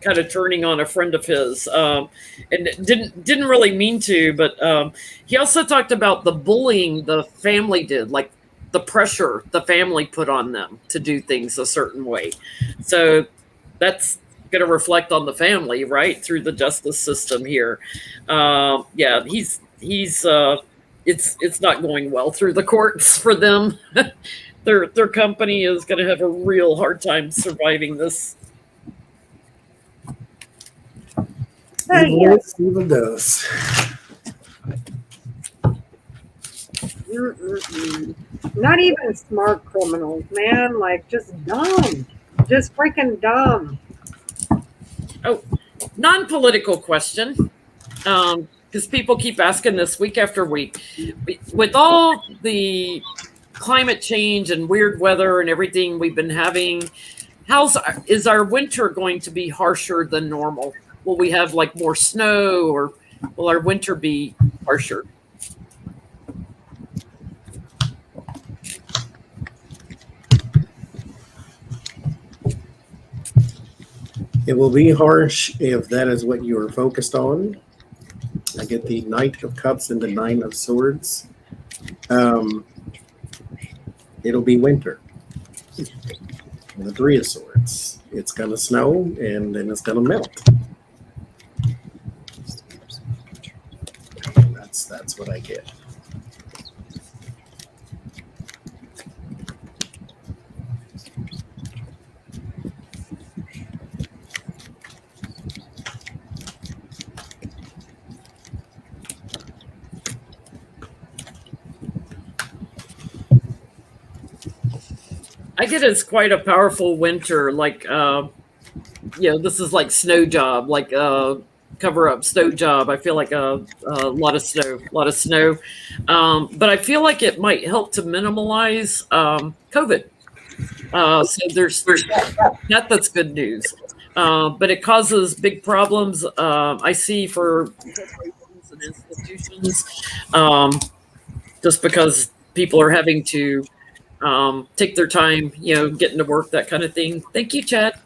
kind of turning on a friend of his, and didn't really mean to, but he also talked about the bullying the family did, like the pressure the family put on them to do things a certain way. So that's going to reflect on the family, right, through the justice system here. He's it's not going well through the courts for them. Their company is going to have a real hard time surviving this. Yes, even does. Not even smart criminals, man. Like just dumb, just freaking dumb. Oh, non-political question, because people keep asking this week after week. With all the climate change and weird weather and everything we've been having, Is our winter going to be harsher than normal? Will we have like more snow, or will our winter be harsher? It will be harsh if that is what you are focused on. I get the Knight of Cups and the Nine of Swords. It'll be winter. And the Three of Swords. It's going to snow and then it's going to melt. That's what I get. I get it's quite a powerful winter. Like, this is like snow job, like cover up snow job. I feel like a lot of snow. But I feel like it might help to minimize COVID. So there's that's good news. But it causes big problems. I see for corporations and institutions, just because people are having to take their time, getting to work, that kind of thing. Thank you, Chad.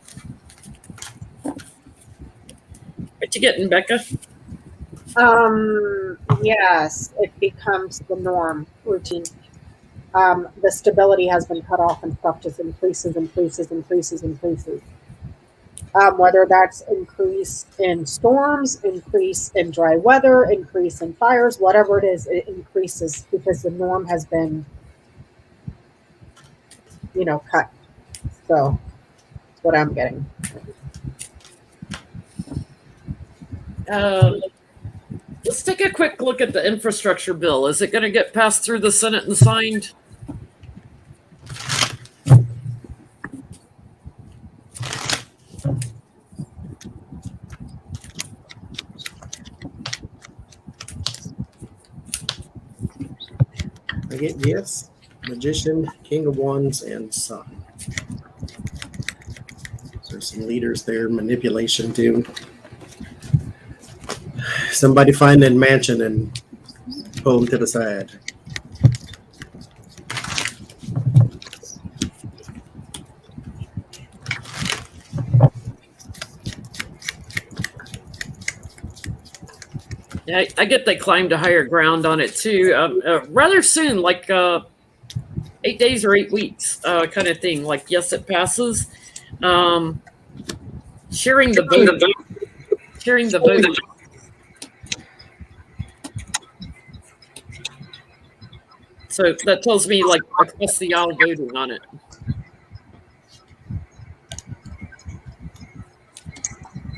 What you getting, Becca? Yes, it becomes the norm, routine. The stability has been cut off and stuff just increases. Whether that's increase in storms, increase in dry weather, increase in fires, whatever it is, it increases because the norm has been, cut. So that's what I'm getting. Let's take a quick look at the infrastructure bill. Is it going to get passed through the Senate and signed? I get yes, Magician, King of Wands, and Sun. There's some leaders there, manipulation too. Somebody find that mansion and pull them to the side. Yeah, I get they climbed to higher ground on it too. Rather soon, like 8 days or 8 weeks, kind of thing. Like, yes, it passes. Sharing the vote. So that tells me like across the aisle voting on it.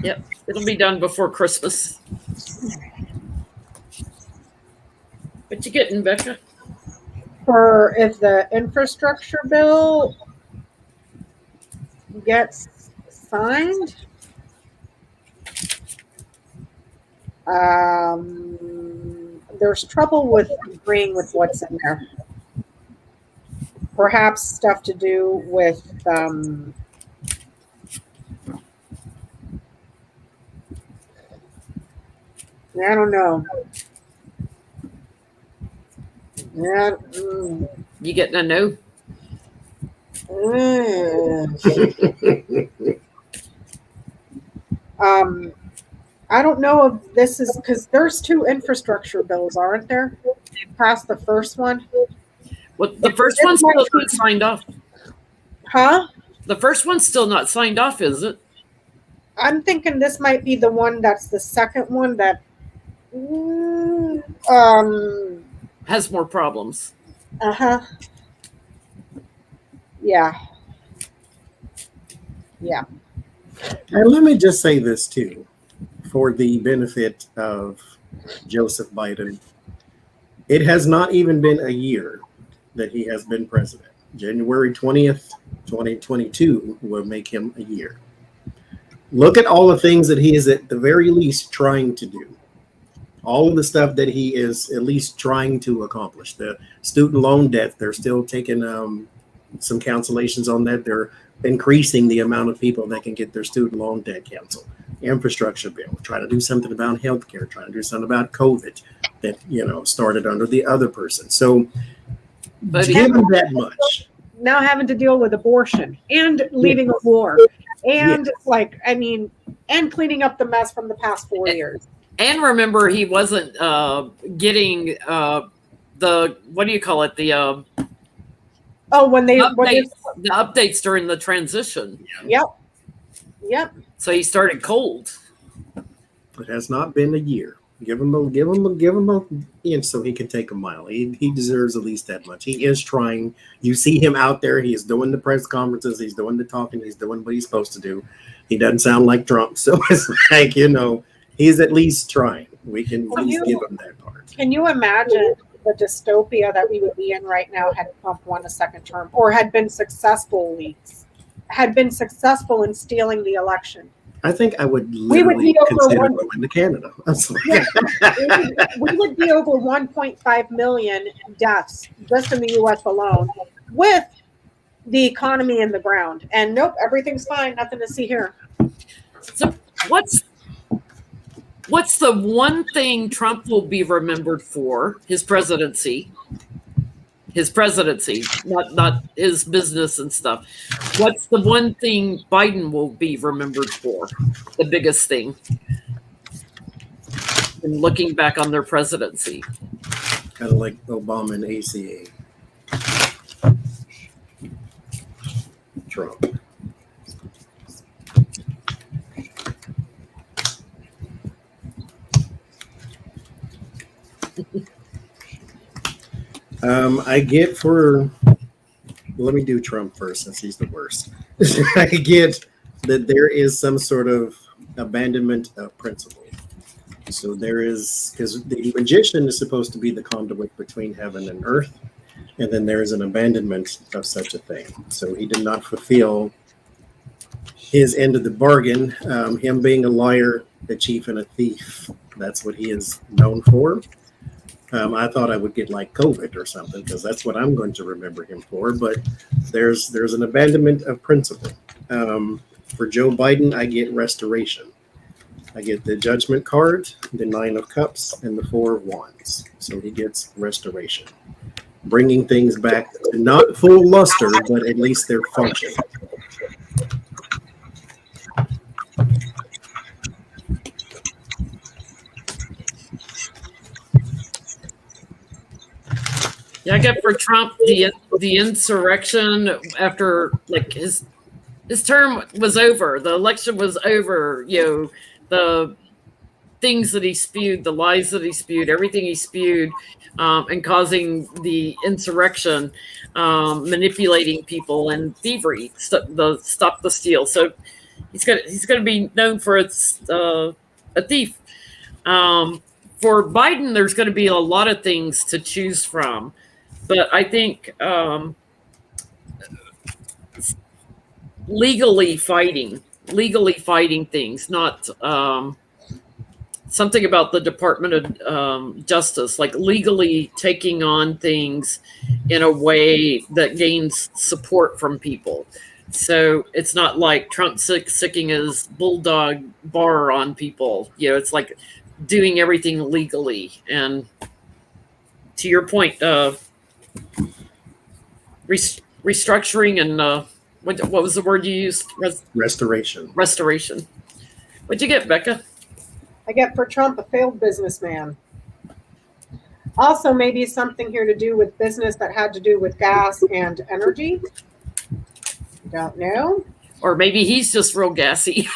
Yep, it'll be done before Christmas. What you getting, Becca? For if the infrastructure bill gets signed, there's trouble with agreeing with what's in there. Perhaps stuff to do with I don't know. Yeah. You getting a no? I don't know if this is because there's 2 infrastructure bills, aren't there? They passed the first one. Well, the first one's still not signed off. Huh? The first one's still not signed off, is it? I'm thinking this might be the one that's the second one that has more problems. Yeah. Yeah. And let me just say this too, for the benefit of Joseph Biden. It has not even been a year that he has been president. January 20th, 2022 will make him a year. Look at all the things that he is at the very least trying to do. All of the stuff that he is at least trying to accomplish. The student loan debt, they're still taking some cancellations on that. They're increasing the amount of people that can get their student loan debt canceled. Infrastructure bill, try to do something about healthcare, trying to do something about COVID that, started under the other person. So But give them that much. Now having to deal with abortion and leading a war and and cleaning up the mess from the past 4 years. And remember, he wasn't getting the, what do you call it? The the updates during the transition. Yep. So he started cold. It has not been a year. Give him a inch so he can take a mile. He deserves at least that much. He is trying. You see him out there. He is doing the press conferences. He's doing the talking. He's doing what he's supposed to do. He doesn't sound like Trump. So it's like, he's at least trying. We can at least give him that part. Can you imagine the dystopia that we would be in right now had Trump won a second term or had been successful in stealing the election? I think I would literally consider going to Canada. We would be over 1.5 million deaths just in the U.S. alone with the economy in the ground. And nope, everything's fine. Nothing to see here. So what's the one thing Trump will be remembered for? His presidency, not his business and stuff. What's the one thing Biden will be remembered for? The biggest thing in looking back on their presidency. Kind of like Obama and ACA. Trump. Let me do Trump first since he's the worst. I get that there is some sort of abandonment of principle. So there is, because the magician is supposed to be the conduit between heaven and earth, and then there is an abandonment of such a thing. So he did not fulfill his end of the bargain. Him being a liar, a cheat, and a thief. That's what he is known for. I thought I would get like COVID or something because that's what I'm going to remember him for. But there's an abandonment of principle. For Joe Biden, I get restoration. I get the Judgment card, the 9 of Cups, and the 4 of Wands. So he gets restoration, bringing things back to not full luster, but at least their function. Yeah, I get for Trump the insurrection after like his term was over, the election was over. The things that he spewed, the lies that he spewed, everything he spewed, and causing the insurrection, manipulating people and thievery, stop the steal. So he's going to be known for a thief. For Biden, there's going to be a lot of things to choose from. But I think legally fighting things, not something about the Department of Justice, like legally taking on things in a way that gains support from people. So it's not like Trump sicking his bulldog bar on people. It's like doing everything legally. And to your point, restructuring and what was the word you used? Restoration. What'd you get, Becca? I get for Trump a failed businessman. Also, maybe something here to do with business that had to do with gas and energy. Don't know. Or maybe he's just real gassy.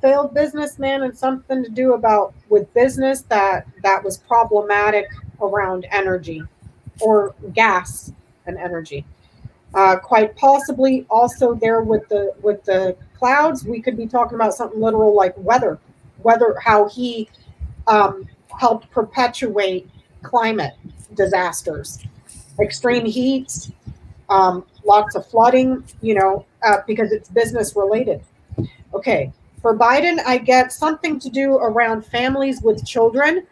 failed businessman and something to do with business that was problematic around energy or gas and energy. Quite possibly also there with the clouds, we could be talking about something literal like weather, how he helped perpetuate climate disasters, extreme heats, lots of flooding, because it's business related. Okay, for Biden, I get something to do around families with children,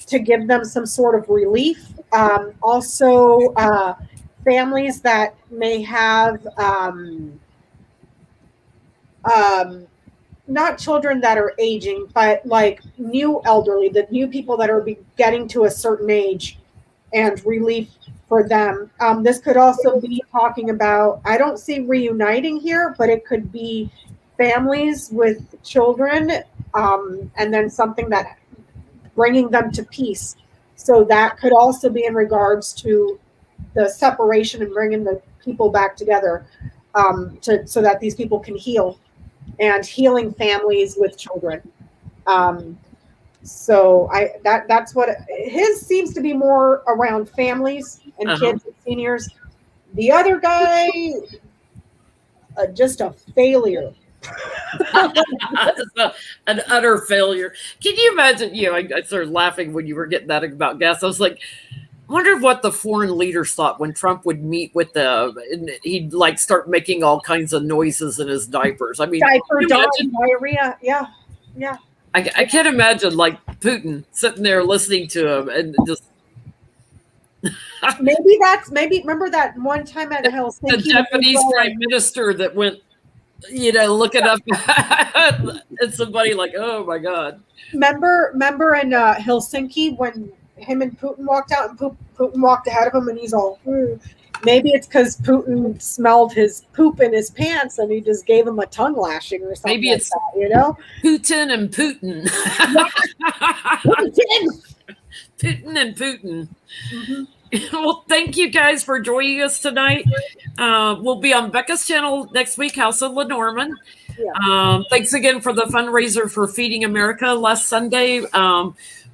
to give them some sort of relief. Also, families that may have not children that are aging, but like new elderly, the new people that are getting to a certain age, and relief for them. This could also be talking about, I don't see reuniting here, but it could be families with children, and then something that bringing them to peace. So that could also be in regards to the separation and bringing the people back together, so that these people can heal, and healing families with children. So that's what his seems to be, more around families and kids and seniors. The other guy, just a failure. An utter failure. Can you imagine? I started laughing when you were getting that about gas. I was like, I wonder what the foreign leaders thought when Trump would meet with them, and he'd like start making all kinds of noises in his diapers. I mean, diarrhea. Yeah. I can't imagine like Putin sitting there listening to him and just. maybe remember that one time at Helsinki, the Japanese prime minister that went, looking up at somebody like, oh my God. Remember in Helsinki when him and Putin walked out, and Putin walked ahead of him, and he's all, maybe it's because Putin smelled his poop in his pants and he just gave him a tongue lashing or something. Maybe it's that, Putin and Putin. Putin and Putin. Mm-hmm. Well, thank you guys for joining us tonight. We'll be on Becca's channel next week, House of Lenormand. Yeah. Thanks again for the fundraiser for Feeding America last Sunday.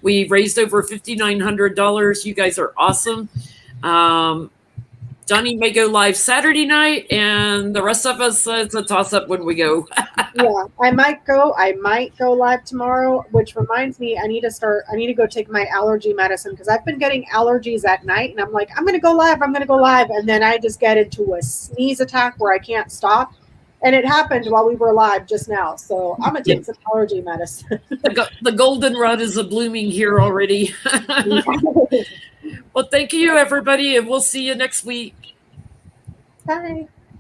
We raised over $5,900. You guys are awesome. Johnie may go live Saturday night, and the rest of us, it's a toss-up when we go. Yeah, I might go live tomorrow, which reminds me, I need to go take my allergy medicine, because I've been getting allergies at night, and I'm like, I'm going to go live, and then I just get into a sneeze attack where I can't stop. And it happened while we were live just now. So I'm going to take some allergy medicine. The goldenrod is blooming here already. Well, thank you, everybody, and we'll see you next week. Bye.